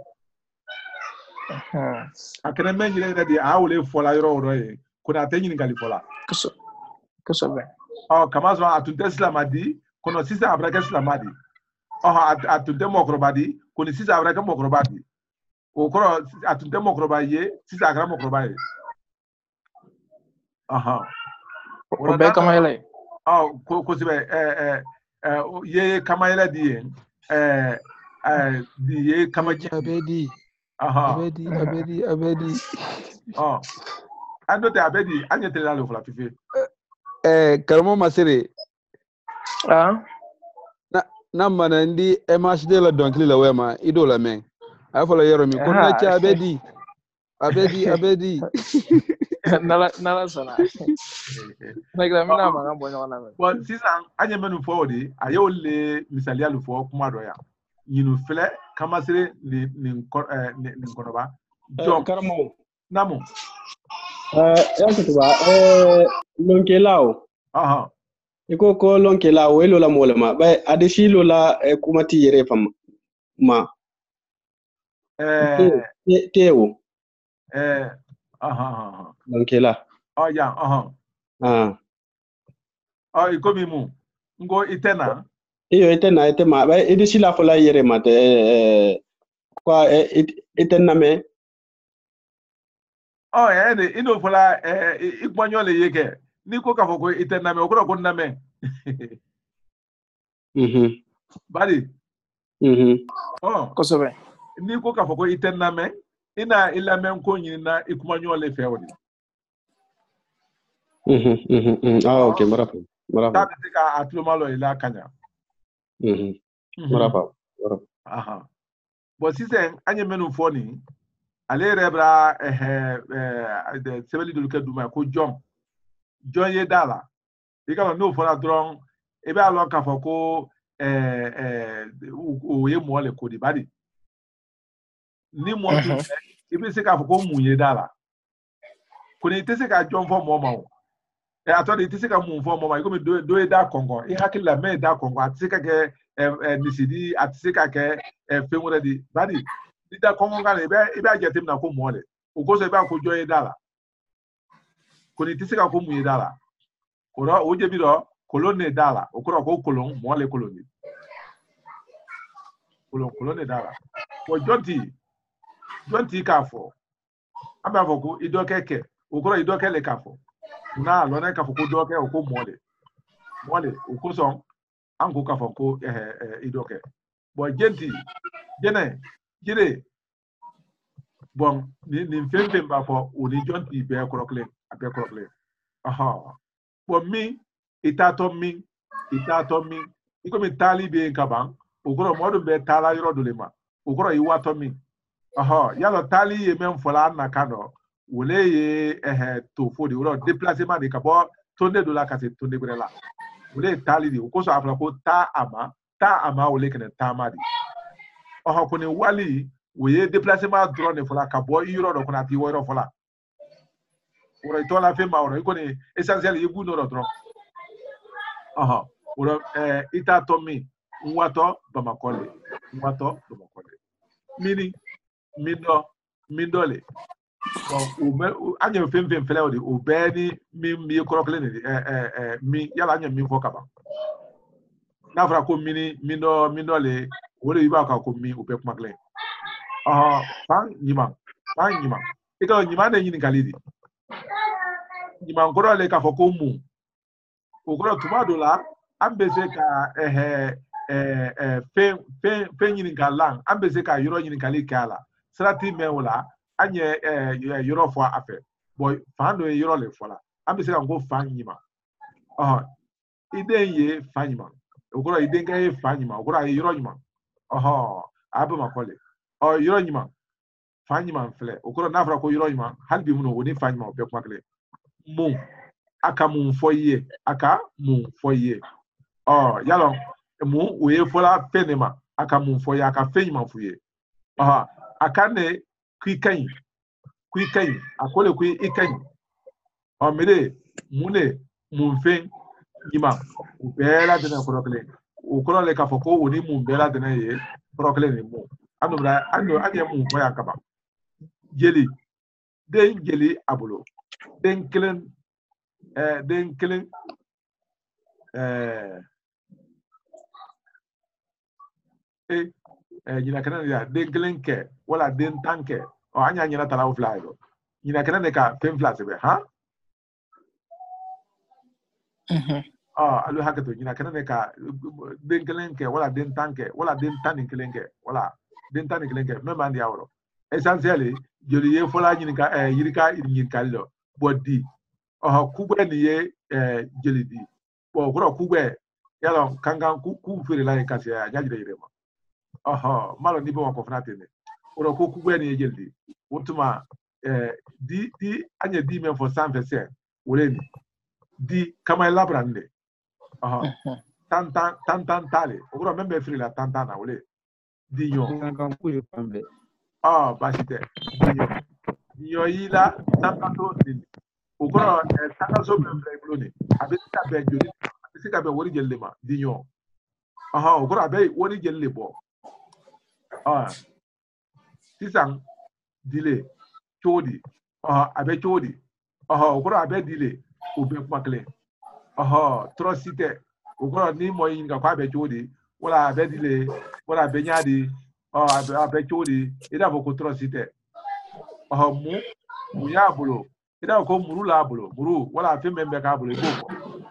akene menjire jira di awole fola yoro oro ye kuna atay ni ngali fola ko be kama so atunte islamadi kono sisa abrake islamadi atunte mokrobadi kono sisa abrake mokrobadi okoro atunte mokrobaye sisa agra mokrobaye o be kama ile ko sibe ye kamayela di di ye kamaji abedi andote abedi anyete la lo fla fifi karamo masere na mana ndi MHD la donkli la wema idola men afola yero mi ko na cha abedi nala sana nagira mina manga bonyo na me bon sisa anye menu forward ayo le misali alu fo kuma do ya yinu fele kamasire ni konoba Jom karamo namo yakutuba lonkelao iko ko lonkelao elo la molema ba adeshilo la kumati yere fam ma tewo lonkela iko mimu ngo itena iyo itema ba edeshila fola yere ma kwa itena me ino fola ikwanyo le yeke ni ko ka foko itena me okoro ko na me bali ko sobe ni ko ka foko itena me ina ila men ko nyina ikwanyo le fewodi okay marafa tabi ka atlo malo ila kanya marafa bo sisen anye menu foni ale rebra de sebeli do ke duma ko John ye dala ika no fona dron e be alon ka foko o ye mo le ko di badi ni mo tu e be se ka foko mu ye dala ko ni te se ka John fo mo ma o atodi te se ka mu fo mo ma ko me do e da kongo e hakila me da kongo ati se ka ke nisidi ati se ka ke femure di badi dida kongo ngale ebe ajetim na ko mo le ogoso ebe ko joye dala ko ni te se ka ko mu ye dala oro o je bi do kolone dala okoro ko kolon mo le koloni kolone dala ko jonti ka fo aba fo ko idokeke okoro idokele ka fo na lo na ka fo ko doke o ko mo le okoso anko ka fo ko idoke bo jenti jene jire bon ni fembe ba fo oni jonti be krokle abe krokle for me itato mi iko mi tali be nkaban ogoro modu be tala yoro dolema ogoro iwato mi yalo tali ye men fola na kano wole to fo de wala déplacement de kabo tonne de la kase tonne brela wole tali di ko so afla ko ta ama wole kene ta ma di o ko ni wali woye déplacement drone fola kabo yiro do kuna ti woro fola wora to la fe ma wora ko ni essentiel yibu no do wora ita to mi nwato bamakole mini mindole anya fem fele odi obeni mi korokle ni mi yala anya mi fokaba na fra ko mindole wole yiba ka ko mi obe kumakle pan nyima ito nyima de nyini kalidi nyima ngoro le ka foko mu ogoro tumado la ambese ka fe nyini kalang ambese ka yoro nyini kali kala strati mewola anye yoro fo afe boy fando yoro le fola ambese ka ngo fanyima ide ye fanyima ogoro ide nga ye fanyima ogoro yoro nyima abu makole yoro nyima fanyima fle ogoro nafra ko yoro nyima halbi muno woni fanyima obe kwakle mu aka mu foye yalo mu we fola penema aka mu foye aka fenyima fuye aka ne kwikan akole kwi ikan mede mune munfen nyima ubela dena korokle ukorole ka foko woni mu bela dena ye korokle ne mu anye mu foye akaba jeli abulo den kelen nyina kana ya den kelen ke wala den tanke anya nyina tala u flaido nyina kana ne ka fem flase be alu hakato nyina kana ne ka den kelen ke wala den tanke wala den tanin kelen ke wala den tanin kelen ke même andi awro essentiel joli ye fola nyina yirika lo bodi kubwe ni ye jeli di bo gro kubwe yalo kangan ku fere la kasi ya nyajire yirema malo ni bo ko fnate ne oro ko kubwe ni ye jeli utuma di anya di men for 100% wole ni di kama labrande tan tale ogro membe fere la tan na wole di yo kangan ku yo pambe basite di yo yila tan to di ogoro tanga so membre bloni abisika be jodi abisika be wori jelle ma dinyo ogoro abe wori jelle bo sisan dile chodi abe chodi ogoro abe dile obe kumakle trosite ogoro ni mo yin ga kwa abe chodi wala abe dile wala abe nyadi abe chodi ida boko trosite mu ya bulo ida ko muru la bulo muru wala fe membe ka bulo ko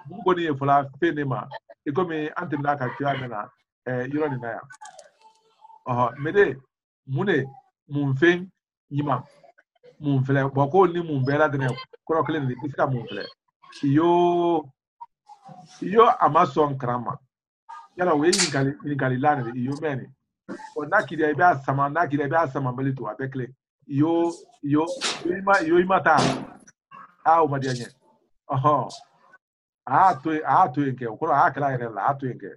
mu ko ni fola fe ne ma e ko mi antim na ka tia na yoro ni na ya mede mune mun fe yima mun fele bo ko ni mun bela de ko kle ni bisika mun fele iyo amason krama yala we ni kali lana iyo meni o nakiri ebe asama belito abekle iyo imata o madianye to nke okoro akala ire la to nke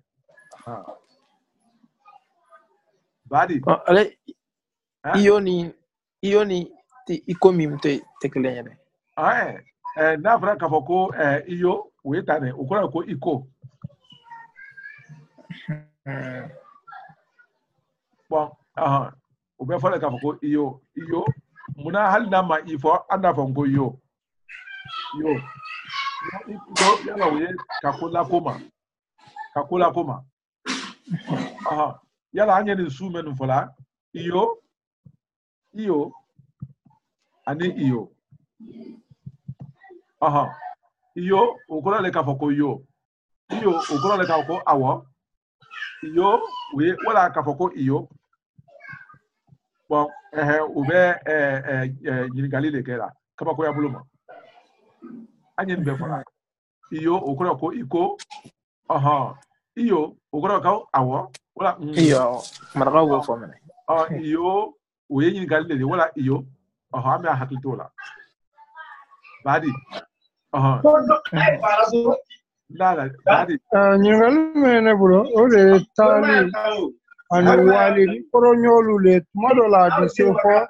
badi ale iyo ni ti ikomi mte teklenyene na fra ka foko iyo we tane okoro ko iko bon ube fole ka foko iyo muna hal na ma ifo anda fongo yo yala we kakula koma yala anye ni su menu fola iyo ani iyo iyo okoro le ka foko iyo okoro le ka foko awo iyo we wala ka foko iyo bon ube nyingali le kera kama ko ya buluma anye nbe fola iyo okoro ko iko iyo okoro ka awo wala iyo maraka wo fo mene iyo we nyingali le wala iyo ame hakitola Badi. Nala, Badi. Nyingal mene bro, ole tali anu wali koronyolu le madola di sefo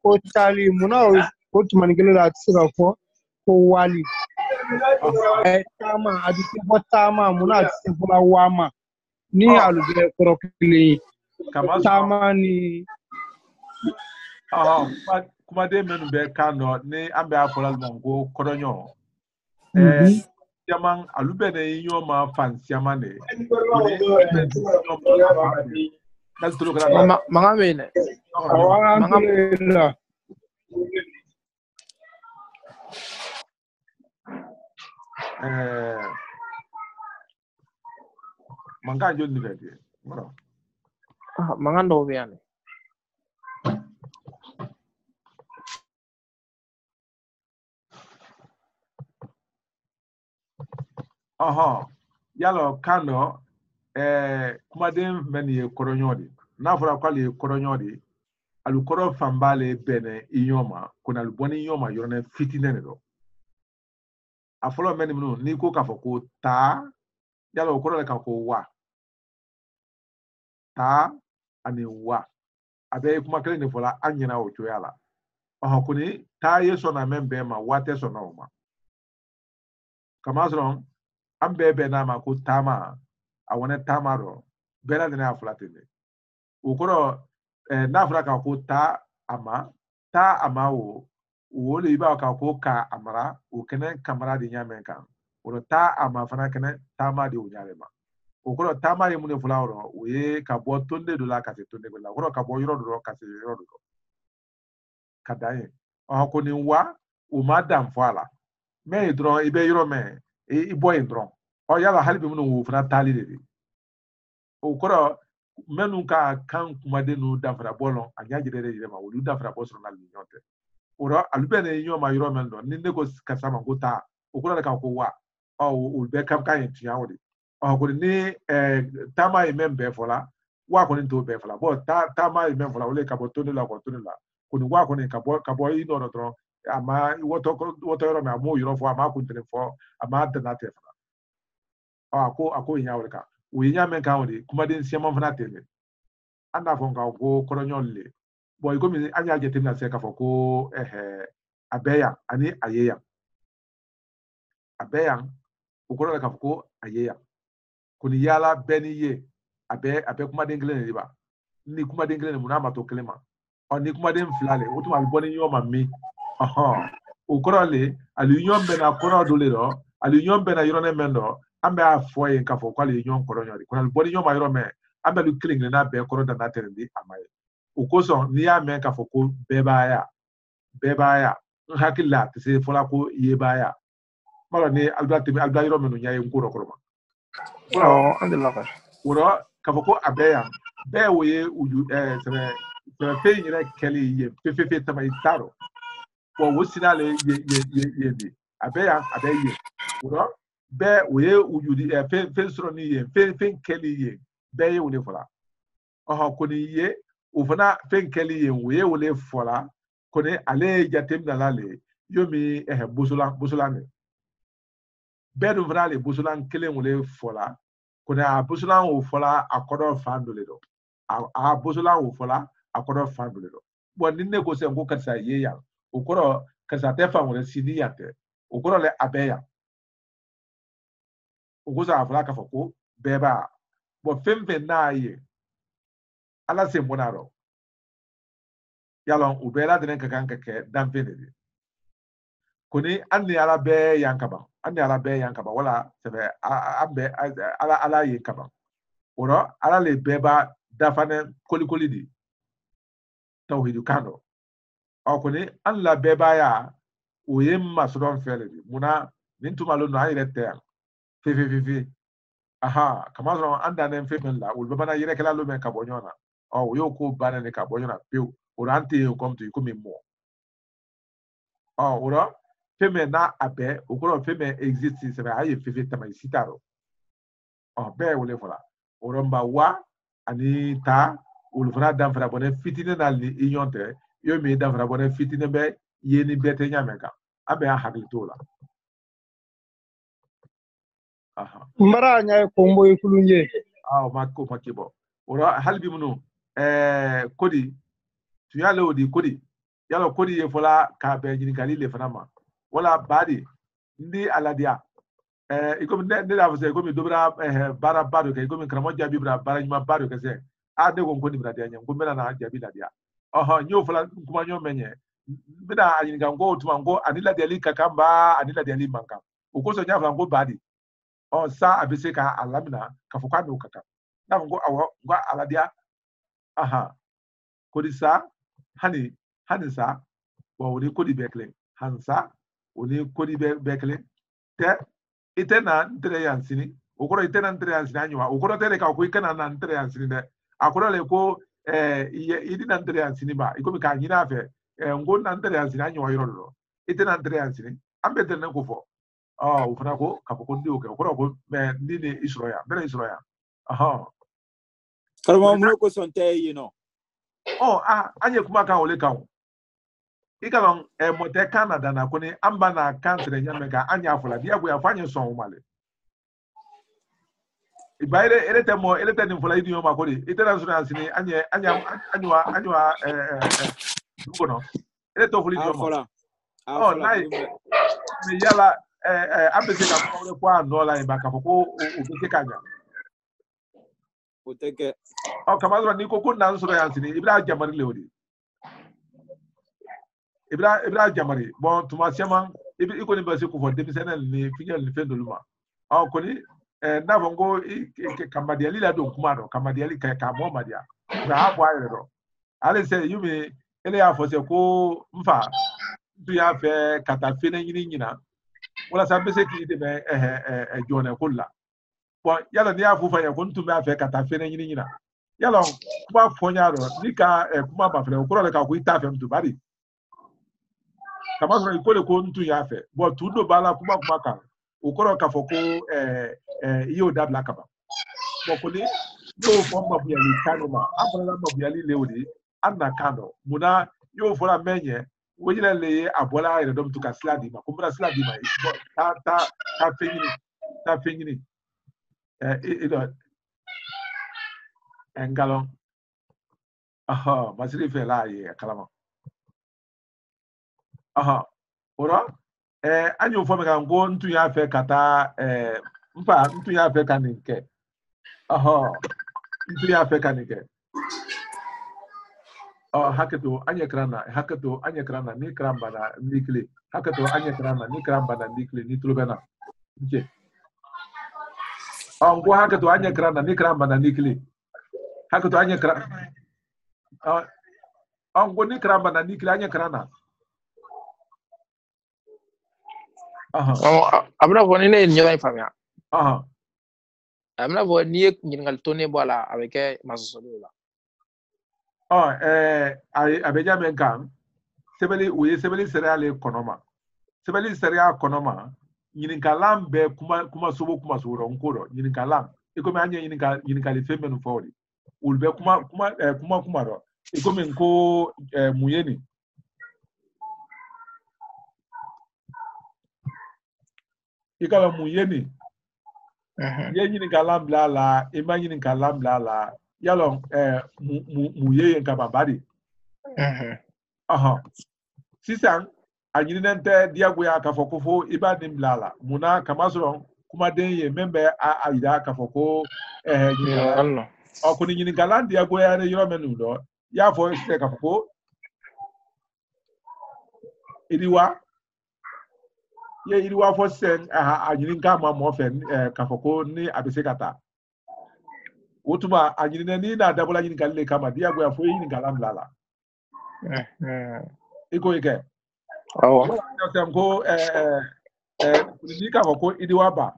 ko tali muna ko tumangele la sefo ko wali tama adi sefo tama muna sefo la wama ni alu be korokili tama ni kuma de menu be kano ni ambe afola mongo koronyo Yaman alubene yo ma fancy amane. Mangamene. Manga jo ni vedi. Mangando viane. Yalo kano kumaden meni koronyodi na fura kwali koronyodi alu koro fambale bene inyoma kuna luboni inyoma yorone fitine do afolo meni mnu ni ko ka foko ta yalo koro le ka ko wa ta ani wa abe kuma kele ni fola anyina ocho yala kuni ta yeso na membe ma wate so na oma kamazron ambe na ma ko tama awone tamaro bela de na flatene ukoro na fraka ko ta ama wo le ba ka ko ka amara o kene kamara de nyame kan o ta ama fana kene tama de unyale ma ukoro tama ye mune fulawro we ka bo tonde do la ka se tonde bela ukoro ka bo yoro do ka se yoro do kadaye ko ni wa o madam fala me dron ibe yoro me i boy dron yala halibi mun wo fana tali de o koro menu ka kan kuma de no dafra bolon anya jere de ma wulu dafra bo sona li nyote oro alube ne nyo ma yoro men do ni ne ko kasama ko ta o koro ka ko wa o be kam kan tia wodi ko ni tama e membe fola wa ko ni to be fola bo tama e membe fola o le ka bo to ni la ko ni wa ko ni ka bo yi no do ama woto yoro me amo yoro fo ama ko ntene fo ama danate ako nya wurka we nya men kan wuri kuma din siya man fana tele anda fon ka ko koronyolle boy ko mi anya je temna se ka fo ko abeya ani ayeya o ko ka fo ko ayeya kuni yala beni ye abe kuma din glene riba ni kuma din glene muna ma to klema ni kuma din flale o to alboni yo ma mi o ko le ali yo be na ko do le do ali yo be na yoro ne mendo ambe a foye ka fo kwali nyon koronyori kuna boni nyon ma yoro me ambe lu killing na be koro da na terendi amaye ukoso ni ya me ka fo ko bebaya hakilla te se fola ko yebaya mala ni alba yoro me no nyaye ngoro koroma andela ka woro ka fo ko abeya be woye uju sebe pe nyire keli ye pepepe tamay taro wo wosinale ye abeya woro be we ujudi fensro ni ye fen keli ye be ye wole fola ko ni ye o fana fen keli ye we wole fola ko ne ale jatem na lale yomi busulan be do fana le busulan kelen wole fola ko ne a busulan o fola akodo fandole do a busulan o fola akodo fandole do bon ninne ko se ko kasa ye ya o koro kasa te fa wole sini yate o koro le abeya ugoza afla ka foko beba bo fembe na ye ala se monaro yalon ubela de nka kan ke dampe de koni anni ala be yankaba wala sebe ambe ala ye kaba oro ala le beba dafane kolikoli di tawhidu kando koni an la beba ya oyem masron fele di muna nintuma lo no ayire fe kamazro anda ne femen la ul bana yire kala lo men kabonyona yo ko bana ne kabonyona peu orante comme tu comme mo ora femen na abe okoro femen exist se ba aye fefe tamay sitaro be wole fola oromba wa ani ta ul fara dan fara bonne fitine na li inyonte yo mi dan fara bonne fitine be yeni bete nyamenka abe haglitola mbara nya kombo ikulunje mako makibo ora halbi munu kodi tuyale odi kodi yalo kodi ye fola ka be jini kalile fanama wala badi ndi aladia ikomi ne la fose ikomi dobra bara bado ke ikomi kramo jabi bra bara nyuma bado ke se ade ko ngoni bra dia nyam ko mena na jabi la dia nyo fola kuma nyo menye bida ajini ngo tuma ngo anila dia li kakamba anila dia li manka ukoso nya fla ngo badi sa abise ka alamina ka fokwa no kaka na ngo awo ngo aladia kodi sa hani sa wa woni kodi bekle hansa woni kodi bekle te itena ntere yansini okoro itena ntere yansini anywa okoro tere ka ko ikana na ntere yansini de akoro le ko idi na ntere yansini ba ikomi ka nyina fe ngo na ntere yansini anywa yoro itena ntere yansini ambe tere ko fo ufana ko ka ko ndi oke okoro ko me ndini Israel bere Israel karma muno ko sonte yino anye kuma ka ole ka ikalon mote Canada na kuni amba na country nyamega anya afula dia bu afanye son male ibaire elete nimfula idi yo makori itena insurance ni anywa ngono elete ofuli di yo nai mi yala abese ka ko kwa no la ibaka ko ubese kanya uteke kamazwa niko kunna insurance ni ibra jamari lewdi ibra jamari bon tuma siama iko ni basi ko fodde bisenel ni finyal ni fendoluma koni na bongo kamadiali la do kumado kamadiali ka momadia na hapo ayero ale se yumi ele ya fose ko mfa du ya fe katafine nyina wala sabese ki de be jone kulla bon yala ni afufa ya kuntu me afe katafine nyina yala kuma fonyaro nika kuma ba fere ko le ka ku itafe mtu bari kama so ikole ko ntu ya fe bo tudo bala kuma kan ukoro ka foko iyo dabla kaba bo ko ni yo fo mabu ya li kanoma abala mabu ya li lewdi anna kando muna yo fo la menye wojila le abola ire dom tuka sladi ma kumbra sladi ma ta fenyini ido engalo masiri fe la ye kalama ora anyo fo mega ngo ntu ya fe kata mpa ntu ya fe kanike ntu ya fe kanike hakato anya krana ni kramba na nikli hakato anya krana ni kramba na nikli ni tulbena nje ngo hakato anya krana ni kramba na nikli hakato anya krana ngo ni kramba na nikli anya krana amna voni ne nyoy famia amna voni ngal tone bola avec masolola abeja menkan sebeli seriale konoma sebeli serial konoma nyinkalam be kuma sobo nkoro nyinkalam ikomi anye nyinkali femenu fori ulbe kuma ro ikomi nko muyeni ikala muyeni ye nyinkalam blala ima nyinkalam blala yalo muye nka babadi sisan anyinente diago ya kafokofo ibadi mblala muna kamasoro kuma denye membe aida kafoko okuni nyini galan diago ya ne yoro menudo ya fo se kafoko iriwa fo sen anyini nka ma mo fen kafoko ni abisekata utuma anyine ni na dabola nyini kalile kama diago ya fo yini galam lala iko ike ko ni ka ko idiwa ba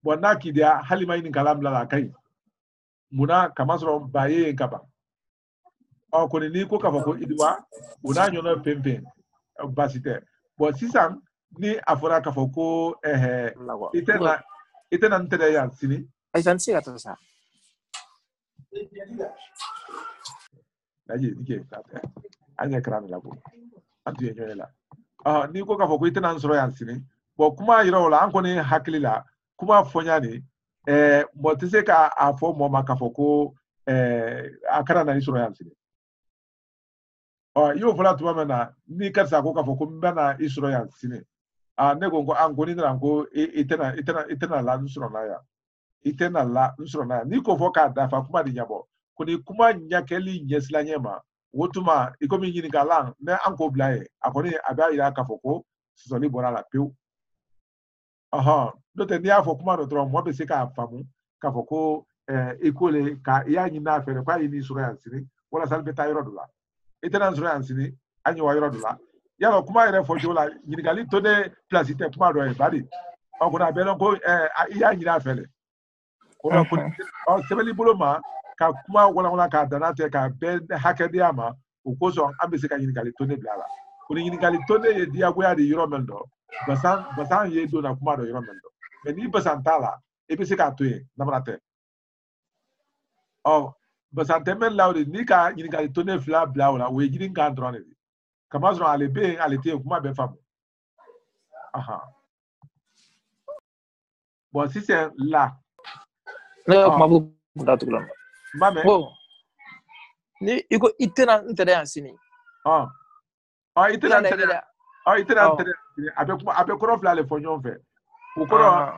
bona kidia halima yini galam lala kai muna kamasro baye kaba ko ni ko ka ko idiwa una nyono pempen basite bo sisan ni afora ka ko itena ntere ya sini aisansi kata sa Aje dike kata anya kran la ko antu yenyo la ni ko ka fo ko itena nsoro yan sini bo kuma yiro la an ko ni hakilila kuma fonya ni mo tise ka afo mo maka fo ko akara na isoro yan sini yo fola tuba mena ni karsa ko ka fo ko mbana isoro yan sini ne go ngo an ko ni na ko itena la nsoro na ya itena la nsoro na ni ko fo ka dafa kuma di nyabo ko ni kuma nyakeli nyesla nyema wotuma ikomi nyini galan ne anko blaye akoni aba ira kafoko sisoni bora la peu dote ni afo kuma no tro mo be se ka famu kafoko ikole ka ya nyina afere kwa yini sura yansini wala salbe ta yoro dula itena sura yansini anyi wa yoro dula yalo kuma ire fo jola nyini gali to de placité kuma do e badi akona be no ko ya nyina afere ko ko sebeli buloma ka kuma wala ka danate ka be hakedi ama ukoso ambese ka yini gali tone blala ko yini gali tone ye dia goya di yoro mendo basan ye do na kuma do yoro mendo me ni basan tala e be se ka toye na manate basan temen lawde ni ka yini gali tone fla blawla we yini ka drone kama zo ale be ale te kuma be famu bon si c'est là kuma bu da tulan mame ni iko itena ntere yansini itena ntere abe koro fla le fonyon fe ukoro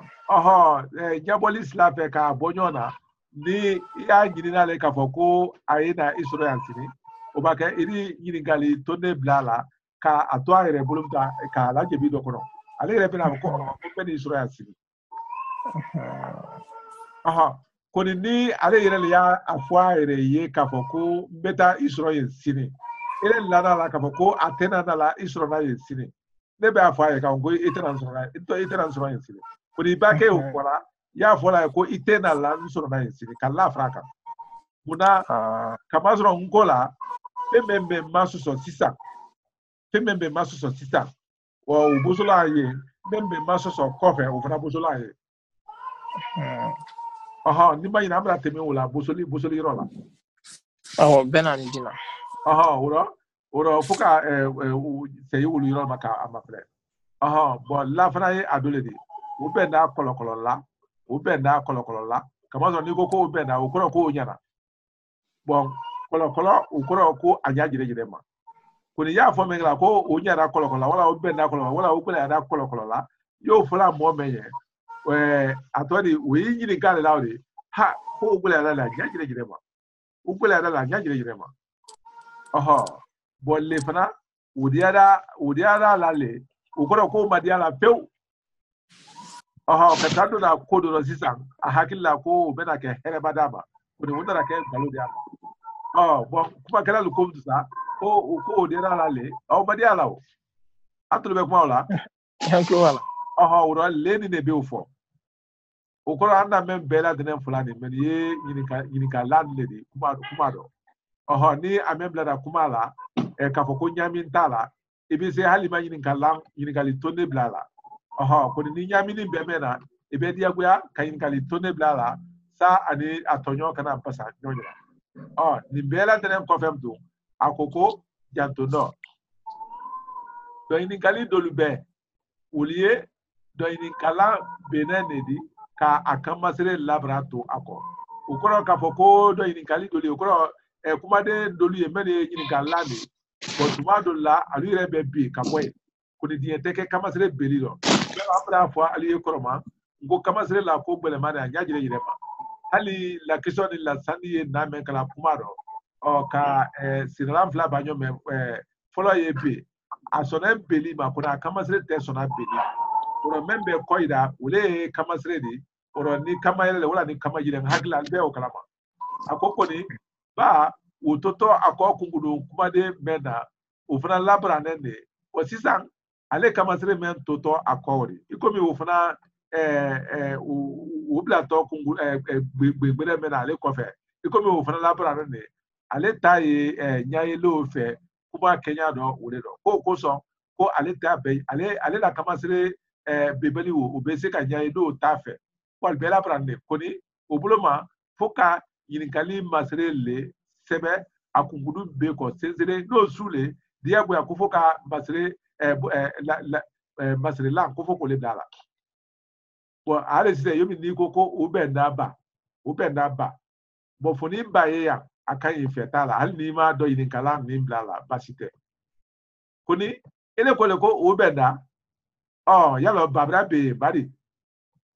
diabolis la fe ka bonyona ni ya nyina le ka foko ayina isoro yansini obaka iri nyini gali tonne blala ka atwa ere bulumta ka la jebi do kono ale ere bena ko ni isoro yansini koni ni ale yere ya afwa ere ye ka foko beta isoro yansini ere lana la ka foko atena na la isoro na yansini ne be afwa ye ka ngo itena isoro yansini koni ba ke ukora ya fola ko itena la isoro na yansini kala fraka muna kamazro ngola femembe masuso sisa wa ubusola ye membe masuso kofe ufana busola ye ni ma ina amra teme wala busoli rola benan dina ora fuka sey wulu yoro maka amafre bo la fana ye adoledi u be na kolokolo la kamazro ni ko u be na ukoro ko nyana bon kolokolo ukoro ko anya jire ma kuni ya fo mengla ko o nyara kolokolo wala o benda kolokolo wala o kula da kolokolo la yo fola mo meye atodi we nyini gale lawde ko o kula la nya jire ma o kula la nya jire ma bolle fana udiara la le ukoro ko madiala pew katado na kodo no sisan hakilla ko bena ke hereba dama kuni wondara ke balodi ama bon kuma kala lu kom sa ko de la le badia la atulu be kuma wala yanko wala wura le ni ne be ofo ko anda men bela de nem fulani men ye yini ka land le di kuma do ni amem blada kuma la ka fo ko nyami ntala e bi se halima yini ka li tonne blala ko ni nyami ni be mena e be dia goya ka yini ka li tonne blala sa ani atonyo kana pasa nyonya ni bela de nem confirm do akoko jantono do ini kali dolube ulie do ini kala benenedi ka akamasere labrato ako ukoro ka foko do ini kali doli ukoro kuma de doli e mene ini kala ni ko tuma dolla ali rebe bi ka boy ko di enteke kamasere beliro abra fo ali koroma ngo kamasere la ko bele mane anya jire jire ma hali la question de la sandi na men kala kumaro ka sinalam fla banyo me follow ye be asona beli ma kuna kamasre te sona beli oro membe koida ule kamasre di oro ni kamayele wala ni kamayile hagla albe o kalama akoko ni ba utoto akokungudu kumade mena ufuna labra nende osisan ale kamasre men toto akori ikomi ufuna ubla to kungu gbegbere mena ale kofe ikomi ufuna labra nende ale taye nyaye lo fe kuma Kenya do ure do ko so ko ale ta be ale la kamasre bebeli wo obese ka nyaye do ta fe ko al bela prande koni obuloma foka yinkali masre le sebe akungudu be ko sensere no sule dia boya ko foka basre basre la ko foko le dala bo ale se yomi ni koko ubenda ba bo foni ba ye ya akan infetala hal ni ma do yin kala ni blala basite koni ele ko le ko ubenda yalo babra be bari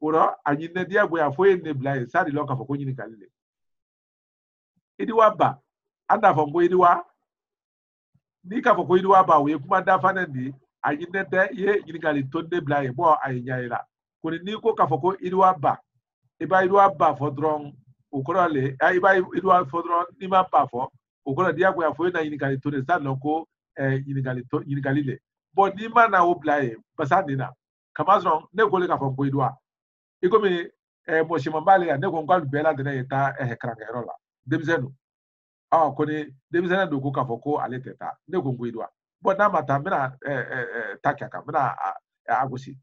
oro anyine dia boya fo ne blai sari loka fo ko yin kalile idiwa ba anda fo ngo idiwa ni ka fo ko idiwa ba we kuma da fanandi anyine de ye yin kali tonde blai bo ayinya koni ni ko ka fo ko idiwa ba iba idiwa ba fo dron ukorale iba idiwa fo dron ni ma pa fo ukora dia boya fo na yin kali tonde sa loko yin kali le bo ni ma na o blai basandi na kamazron ne ko le ka fo ngo idiwa ikomi mo shimambale ya ne ko ngwalu bela de na eta krangero la demzenu koni demzenu do ko kafo ko aleteta ne ko ngwidwa bo na mata mena takaka mena agusi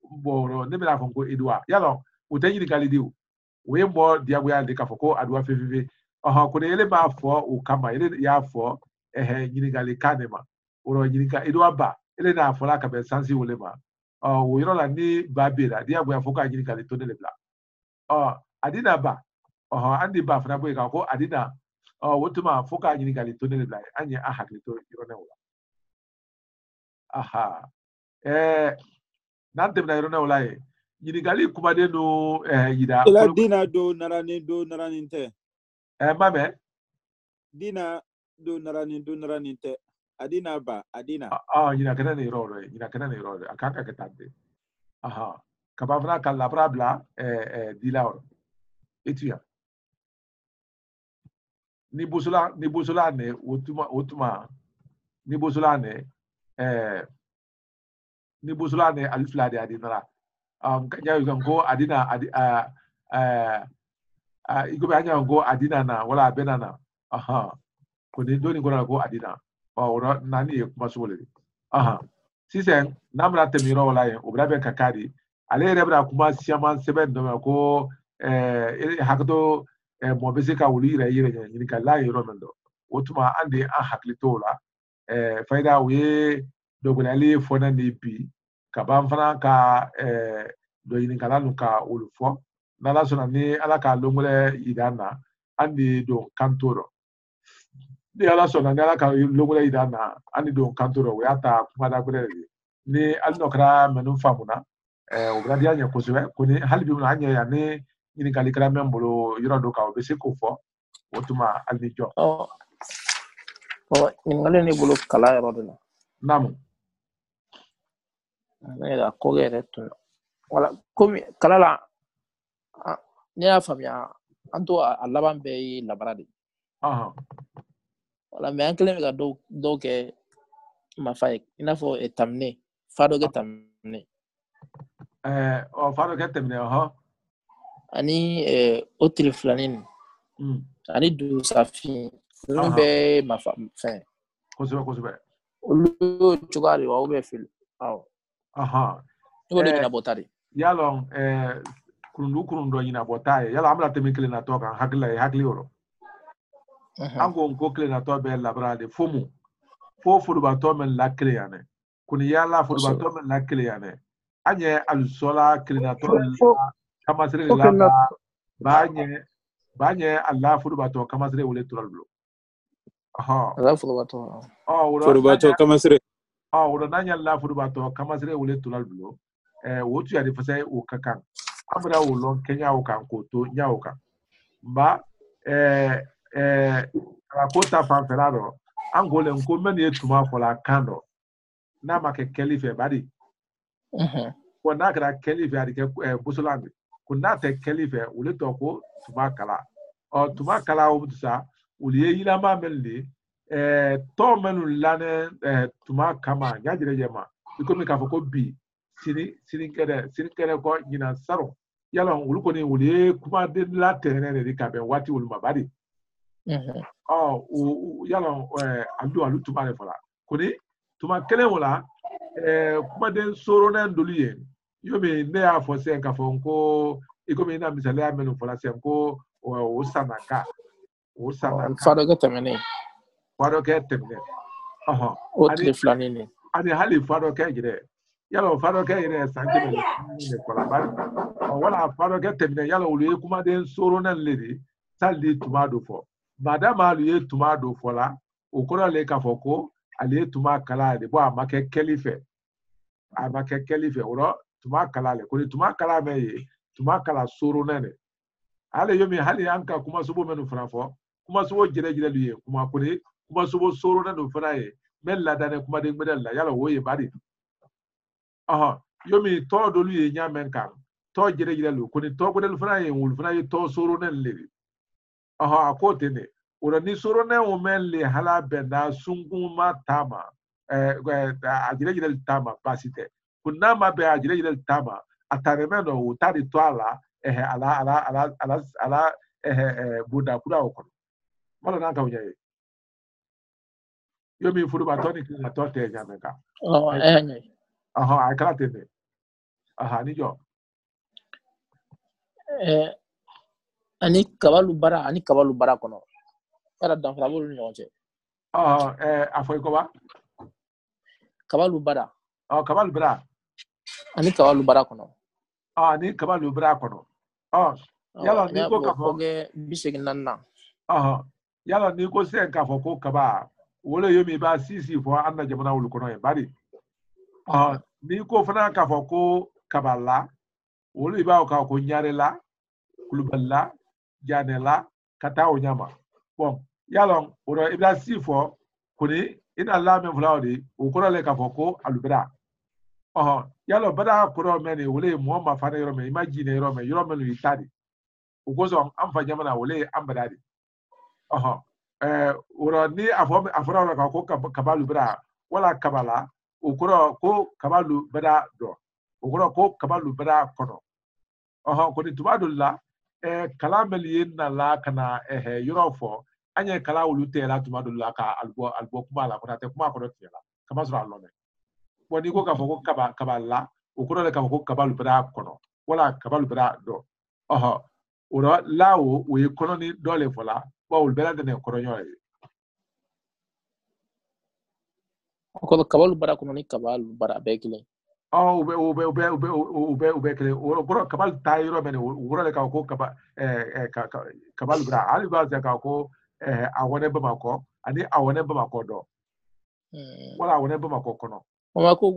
bo ne mena fo ko edwa yalo utenyi galidiu we mo diago ya de kafo ko adwa fefe koni ele ba fo o kama ele ya fo nyini gali kanema oro nyini ka edwa ba ele na fo la ka be sansi wolema wo yoro la ni babela dia go afoka nyini kale to le bla adina ba andi ba fana boy ka ko adina wotuma afoka nyini kale to le bla anye ahakle to yoro na wala nante na yoro na wala nyini kale kuma de no yida ila dina do narani te mame dina do narani te adina ba adina yina kana ne yoro akaka ketande kabavna kala brabla dilaor etuya ni busula ne otuma ni busula ne alifla de adinara kanya yugo adina igobe anya yugo adina na wala benana koni doni gora go adina ora nani e kuma sole sisen namra temiro wala ye obrabe kakari ale rebra kuma siaman seben do ko hakdo mo bese ka wuli yire ni ka la yiro mendo otuma ande haklito la faida we dogonali fona ni bi ka ban fana ka do yin kala nu ka ulufo nala sona ni ala ka longole idana andi do kantoro ni ala sona ni ala ka longole idana andi do kantoro we ata kuma da gure ni alnokra menu famuna obradi anya kozwe kuni halbi una anya ya ni ni kali kra membolo yoro do ka obese ko fo otuma alni jo ngale ni bulu kala yoro de namu da ko gere to wala komi kala la ni ya famia anto alaban be labaradi wala me ankle me ga do ke ma fay ina fo etamne fado ke tamne fado ke tamne ani otil flanin ani du safi be ma fa kosobe ulu chugari wa ube fil ngole mina botari yalon kurundo yina botaye yala amla temikle na toka hakli oro ango ngo kle na to be labrade fomu fo ba to men la kle yane kuni yala fo ba to men la kle yane anye alsola kle na to kama sire la banye Allah fo ba to kama sire wole turallo Allah fo ba to fo ba to kama sire wala nanya Allah fo ba to kama sire wole turallo wotu ya difasa o kakan amra wolon kenya o kan ko to nya o kan ba rakota fanferado angole nko meni etuma fola kando na make kelife badi ko na kra kelife adi ke busolande ko na te kelife ule to ko tuma kala o busa ule yina ma melli to menu lane tuma kama nyajire jema ikomi ka foko bi sini kere ko nyina saro yala ulu ko ni ule kuma de la terene de ka be wati ulu mabadi yala alu tuma le fala koni tuma kele wala kuma den soro na ndoliye yobe ne ya fo se ka fo nko ikomi na misale ya menu fala se nko o sanaka fado ke tamene fado ke temne otile flanini ani hali fado ke gire yalo fado ke ire sanke ne kola bari wala fado ke temne yalo ulu kuma den soro nan ledi saldi tumado fo madama lu tumado fo la o kora le ka fo ko ali tuma kala de bo amake kelife oro tuma kala le ko tuma kala me tuma kala soro nene ale yomi hali anka kuma subo menu franfo kuma subo jere luye kuma kuni kuma subo soro nene fraye men la dane kuma de ngbe la yalo woye bari yomi to do luye nyamen kan to jere lu kuni to godel fraye wul fraye to soro nene le akote ne ora ni soro ne o men le hala benda sunguma tama ajire tama pasite kunna ma be ajire tama ataremeno utari twala ala buda kura okono mala nanka unyaye yomi furu batoni ki to te nyameka enye akala tene ni jo ani kabalu bara kono era dan frabul nyonje afoy ko ba kabalu bara kabalu bara ani kabalu bara kono ni kabalu bara kono yala ni ko ka fo ge bisegin nanna yala ni ko sen ka fo ko kaba wole yomi ba sisi fo anna jamana wul kono e bari ni ko fana ka fo ko kabala wole ba ka ko nyare la kuluballa janela kata onyama bon yalon oro ibla sifo kuni ina la men flawdi o ko le ka foko alubra yalo bada ko meni wole mo ma fa yoro me imagine yoro me lu itadi o ko so am fa jamana wole am badadi oro ni afora ka ko kabalu bra wala kabala o ko kabalu bada do o ko kabalu bada kono kuni tubadulla kalameli na la kana yurofo anye kala ulute la tumadulla ka albo kuma la kuna te kuma ko tiela kama sura lone boni ko ka foko kabala ukuro le ka foko kabalu bra kono wala kabalu bra do oro lawo we kono ni dole fola ba ul bela de ko nyoy ko kabalu bra kono ni kabalu bra bekile ube kele oro kabal tayro mene oro le ka ko kabal bra ali ba za ka ko awone ba mako ani awone ba mako do wala awone ba mako kono ma ko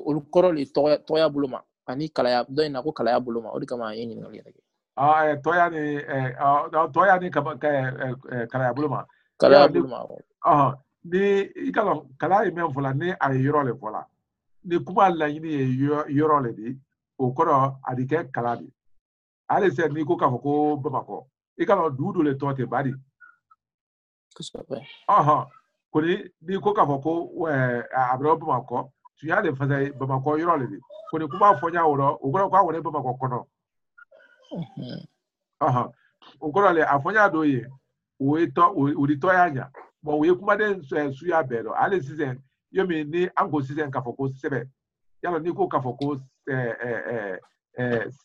ul koro li toya buluma ani kala ya do ina ko kala ya buluma o dikama yin ni ngali toya ni kala ya buluma ni ikalo kala yi men fola ni ay yoro le fola ni kuma la yini yoro le di o koro adike kalabi ale se ni ko ka ko bamako ikalo dudu le tote badi kusabe koni ni ko ka ko abro bamako tu ya le faza bamako yoro le di koni kuma fonya woro o koro kwa wore bamako kono o koro le afonya doye o eto o di to yanya bo we kuma den su ya bero ale season yomi ni ango season ka foko sebe yalo ni ko ka foko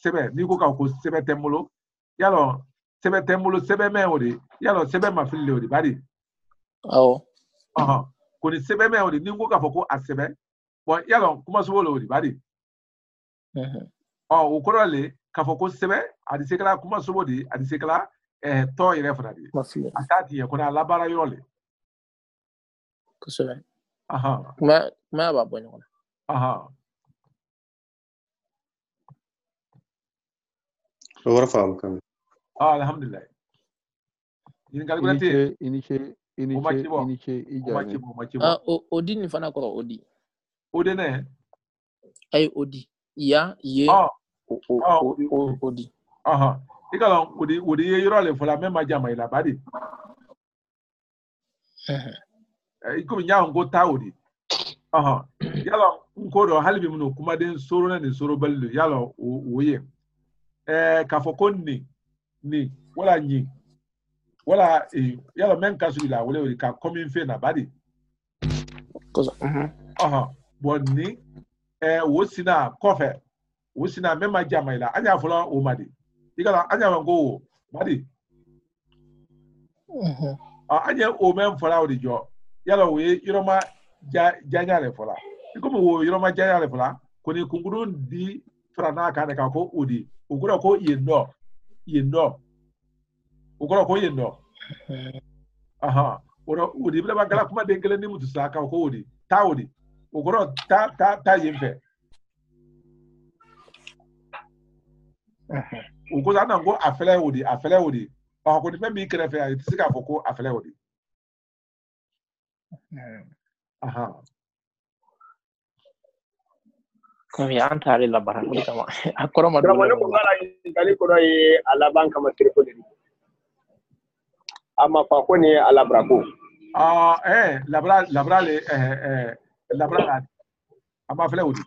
sebe ni ko ka foko sebe temulo yalo sebe me odi yalo sebe mafile odi bari koni sebe me odi ni ko ka foko asebe bon yalo kuma so odi bari ukoro le ka foko sebe adi sekala kuma so odi adi sekala to ire fana di atati ya kona labara yole kusabe ma ba bonyo Ora fam kan alhamdulillah iniche ijani odi ni fana ko odi ne ay odi ya ye odi ikalo odi ye yoro le fola mema jama ila badi iko nya ngo ta odi yalo nkodo halibi muno kuma den soro na ni soro ballu yalo oye ka fokonni ni wala nyi wala yalo men kasu ila wala ori ka komin fe na badi bonni wosina kofe wosina mema jama ila anya fola o madi igala anya ngo badi anya o men fola ori jo yala we yiroma janya le fola ikomo wo yiroma janya le fola ko ni kunguru di frana ka ne ka ko udi ukura ko yendo ukura ko yendo aha ora udi bla bagala kuma dengele ni mutu saka ko udi ta udi ukura ta yimfe ukuza na ngo afele udi ko ni me krefe ya tsika ko afele udi aha kami antare la baraka kama akoro ma dole ko ngala ngali ko doy ala banka ma tirko de ama fa ko ni ala brako labra ama fele udi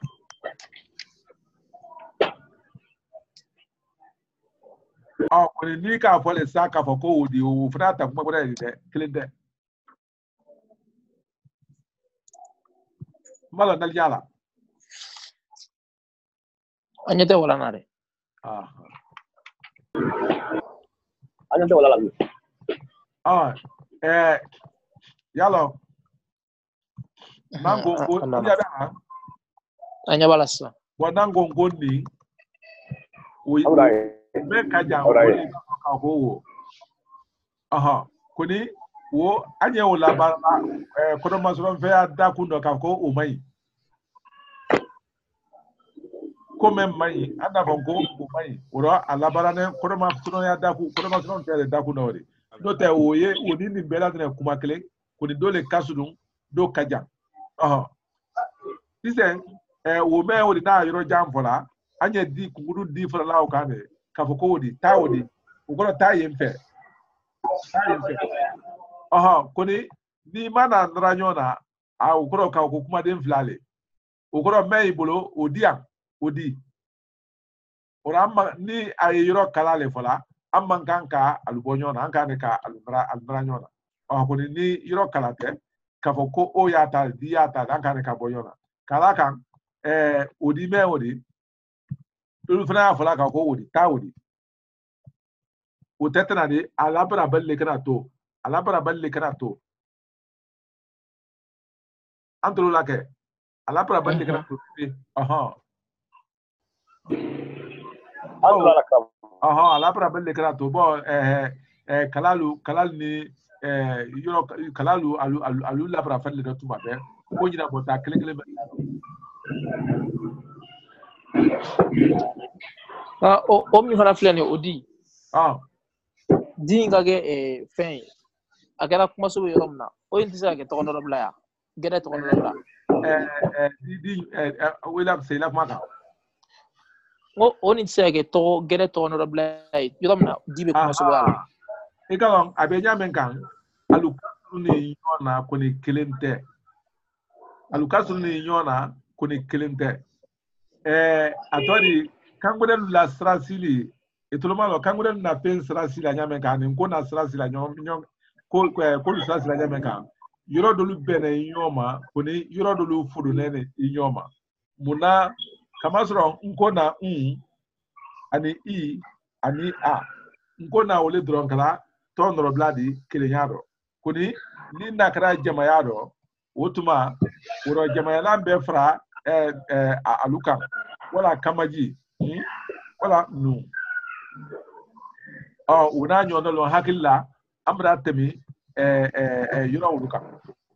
ko ni ka fole saka fa ko udi o frata kuma bora de klinde mala dal yala anyete wala nare anyete wala la yalo nango ya da anya balasa wanango ngoni me kaja ka ho kuni wo anye wala ba kono masoro fe ada kundo ka ko o mai ko men mai ada ko o mai ora alabara ne kono masoro ya da ku kono masoro fe da ku no re no te wo ye oni ni bela ne kuma kele kuni dole kasudun do kaja disen wo me wo na yoro jam fola anye di kuguru di fola la o ka ne ka foko wodi ta wodi ukoro ta yemfe kuni ni mana nranyona ukoro ka ko kuma den flale ukoro me ibolo odi ora ni ayiro kala le fola amma kanka alubonyona anka ne ka alnranyona kuni ni yiro kala te ka foko o ya ta di ya ta anka ne ka bonyona kala kan odi me odi tulu fana fola ka ko odi ta odi o tetana de alabra balle kana to antolo lake alabra balle kana to alabra balle kana to bo kalal ni yoro kalalu alu labra falle do tuma be ko nyina ko ta kele o mi fana flene odi dinga ge fen akela kuma so yo romna o intisa ge to no bla ya gede to no bla wala se la maka o intisa ge to gede to no bla yo romna dibe kuma so wala e kalon abenya men kan alukasu ni yona ko ni kelente alukasu ni yona ko ni kelente atori kangure la strasili etolomalo kangure na pen strasili anyame kan ko na strasili anyom ko strasili anyame kan yoro dolu bene yoma ko ni yoro dolu fudu nene yoma muna kamasro nko na ani ani a nko na ole dronkala tonro bladi kelenyaro ko ni na kara jamayaro wotuma woro jamayala be fra aluka wala kamaji wala nu una nyono lo hakilla amra temi yura uluka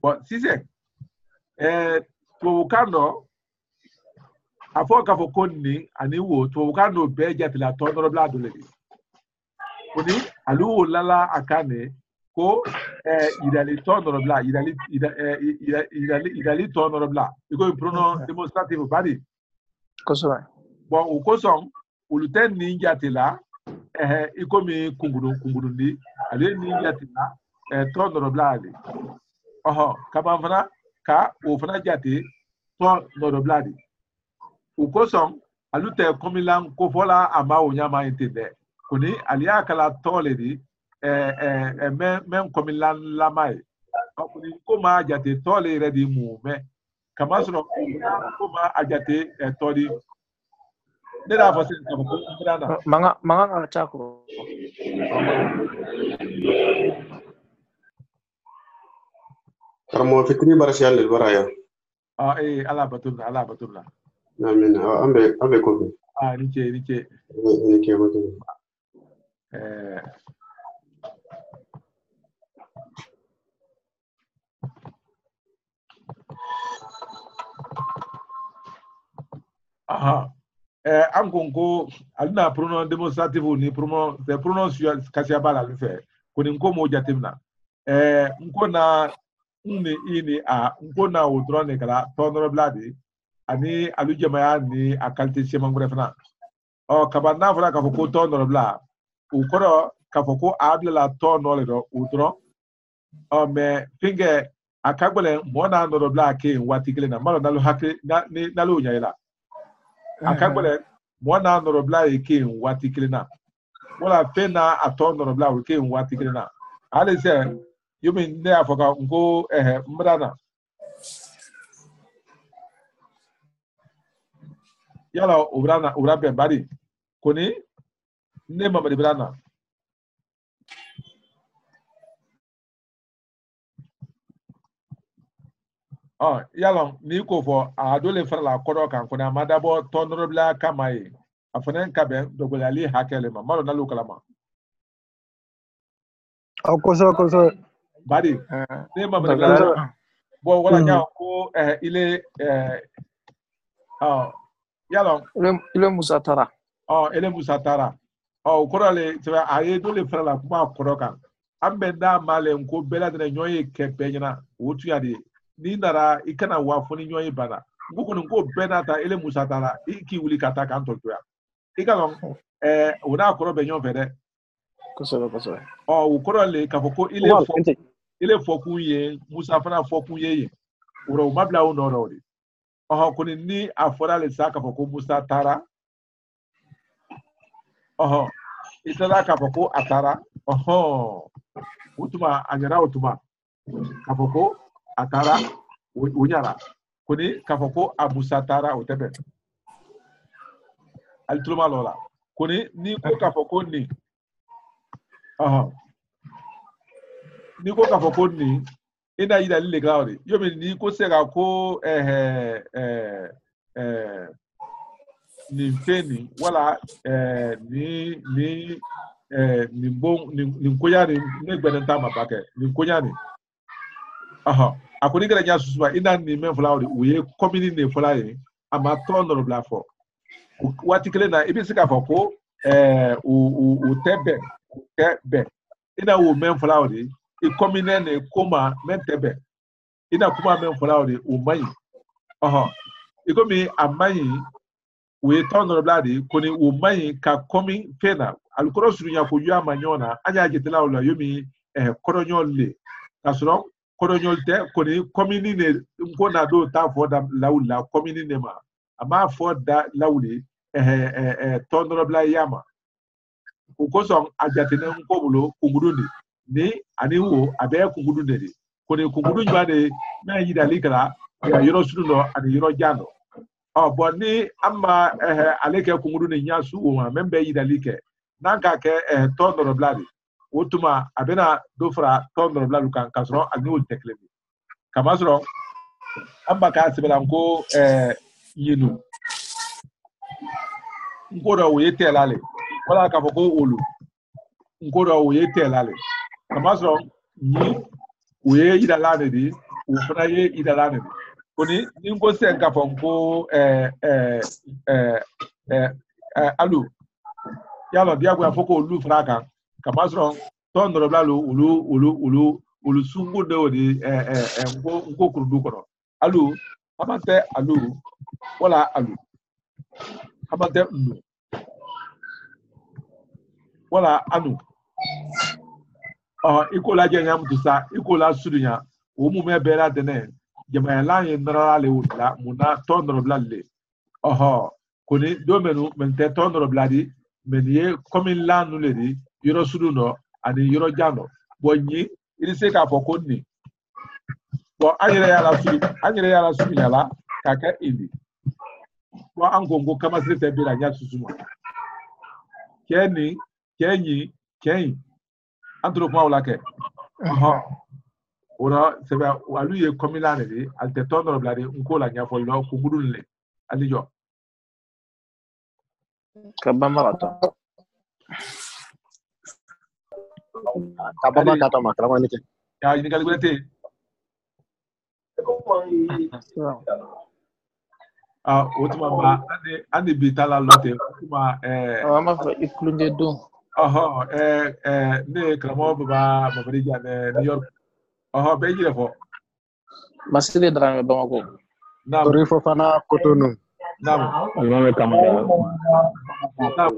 bon sise to kando afo ka fo konni ani wo to kando be jatila tonro bla dole koni alu lala akane ko idali tonro bla idali tonro bla iko prono demonstrative bari kosoba bon ukosom uluten ninja tela iko mi kungurundi ale ninja tela tonro bla ali kama fana ka o fana jate tonro bla di ukosom alute komilan ko fola ama onyama intende koni alia kala tole di men komilan lamai koni ko ma jate tole redi mu me kama sono ko ma ajate toli nera fo sen ko brana manga chako Karamo fitri barasial le baraya. Ala batulna. Amin. Ambe ko. Nike. Nike batul. An ko alina pronom démonstratif ni pronom c'est pronom kasiaba la fait ko ni ko mo jatimna nko na ni ini nko na outro ne kala tonro bladi ani alu jamaya ni a qualité chema brefna kabana fara ka ko tonro bla u koro ka ko abla la tonro le do outro mais finge akagbele mo na ndo bla ke watikile na malo nalu hakle na lu nyaila akagbele mwana norobla eke wati kilina wala pena ato norobla eke wati kilina ale se yumi ne afoka ngo mbrana yala obrana bari koni ne mama brana yalon ni ko fo adole fara kodo kan kuna madabo tonrobla kamai afanen kabe dogolali hakele ma malo na lokala ma koso badi ne ma bada bo wala nya ko ile yalon ile musatara ile musatara korale tiba aye dole fara la kuma kodo kan ambe da male ko bela de nyoye kepe nyina wotu yadi ni nara ikana wafuni nyoyi bana ngukunu ngo benata ele musatara iki wuli kata kan toltoya ikalon una koro benyon fede koso ukoro le kafoko ile fokunye musafana fokunye uro mabla unorori kuni ni afora le saka foko musatara itala kafoko atara utuma anyara utuma kafoko atara unyara kuni kafoko abusatara utebe alituluma lola kuni ni ko kafoko ni ni ko kafoko ni ina ida lile gauri yomi ni ko sega ko ni feni wala ni bon ni koyani ne gbenenta mapake ni koyani akoni gara nya susuba ina ni men flauri uye komini ne flauri ama tonoro blafo wati kele na ibi sika foko u tebe ina wo men flauri e komine ne koma men tebe ina kuma men flauri u mai ikomi amai uye tonoro bladi koni u mai ka komi pena alukoro surunya ko yu amanyona anya jetela ola yomi koronyole kasoro koronyolte koni komini ne ngona do ta fo da laula komini ne ma ama fo da lauli tonro bla yama ukoso ajatene nkobulo kungudundi ni ani wo abe kungudundi di koni kungudu jwade na yida likala ya yoro suduno ani yoro jano boni amma aleke kungudundi nyasu wo membe yida like nanka ke tonro bla di utuma abena dofra tonro bla lukan kasro agni teklemi kamasro amba ka sibela ko yinu ngodo wo yetelale wala ka foko olu ngodo wo yetelale kamasro ni wo ye idalane di wo fana ye idalane di koni ni ngo se ka fonko alu yalo diagwa foko olu fraka kamasro tonro bla ulu sungu de odi ngo kurdu kono alu amante alu wala alu amante lu wala anu ikola jenya mutusa ikola sudunya o mu me bera dene jema la yin nara le wala muna tonro bla le koni domenu mente tonro bla di meniye komin la nu le di yoro suduno ani yoro jano bonyi ili se ka foko ni bo anyere ya la su yala kaka ili bo angongo kama se te bira nya susuma kenyi antro kwa wala ke ora sebe alu ye komilane de alte tono blade nko la nya follo ku budul le ali jo kabama to kabama kata makrama nike ya ni gal gulete otuma ba ande bitala lote otuma ama fa iklunde do ne kramo baba mabrija ne New York be jire fo masile drame bamako nam tori fo fana Cotonou nam almame kamara nam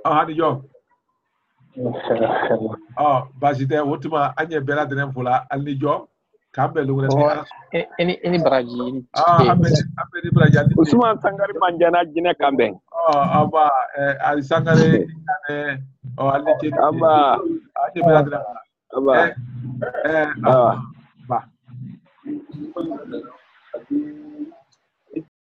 hani jo basite otuma anye bela denen fula alni jo kambe lu ngene ini braji ambe braji Usman Sangare Manjana Gine kambe aba ali Sangare ali ke aba anye bela denen aba ba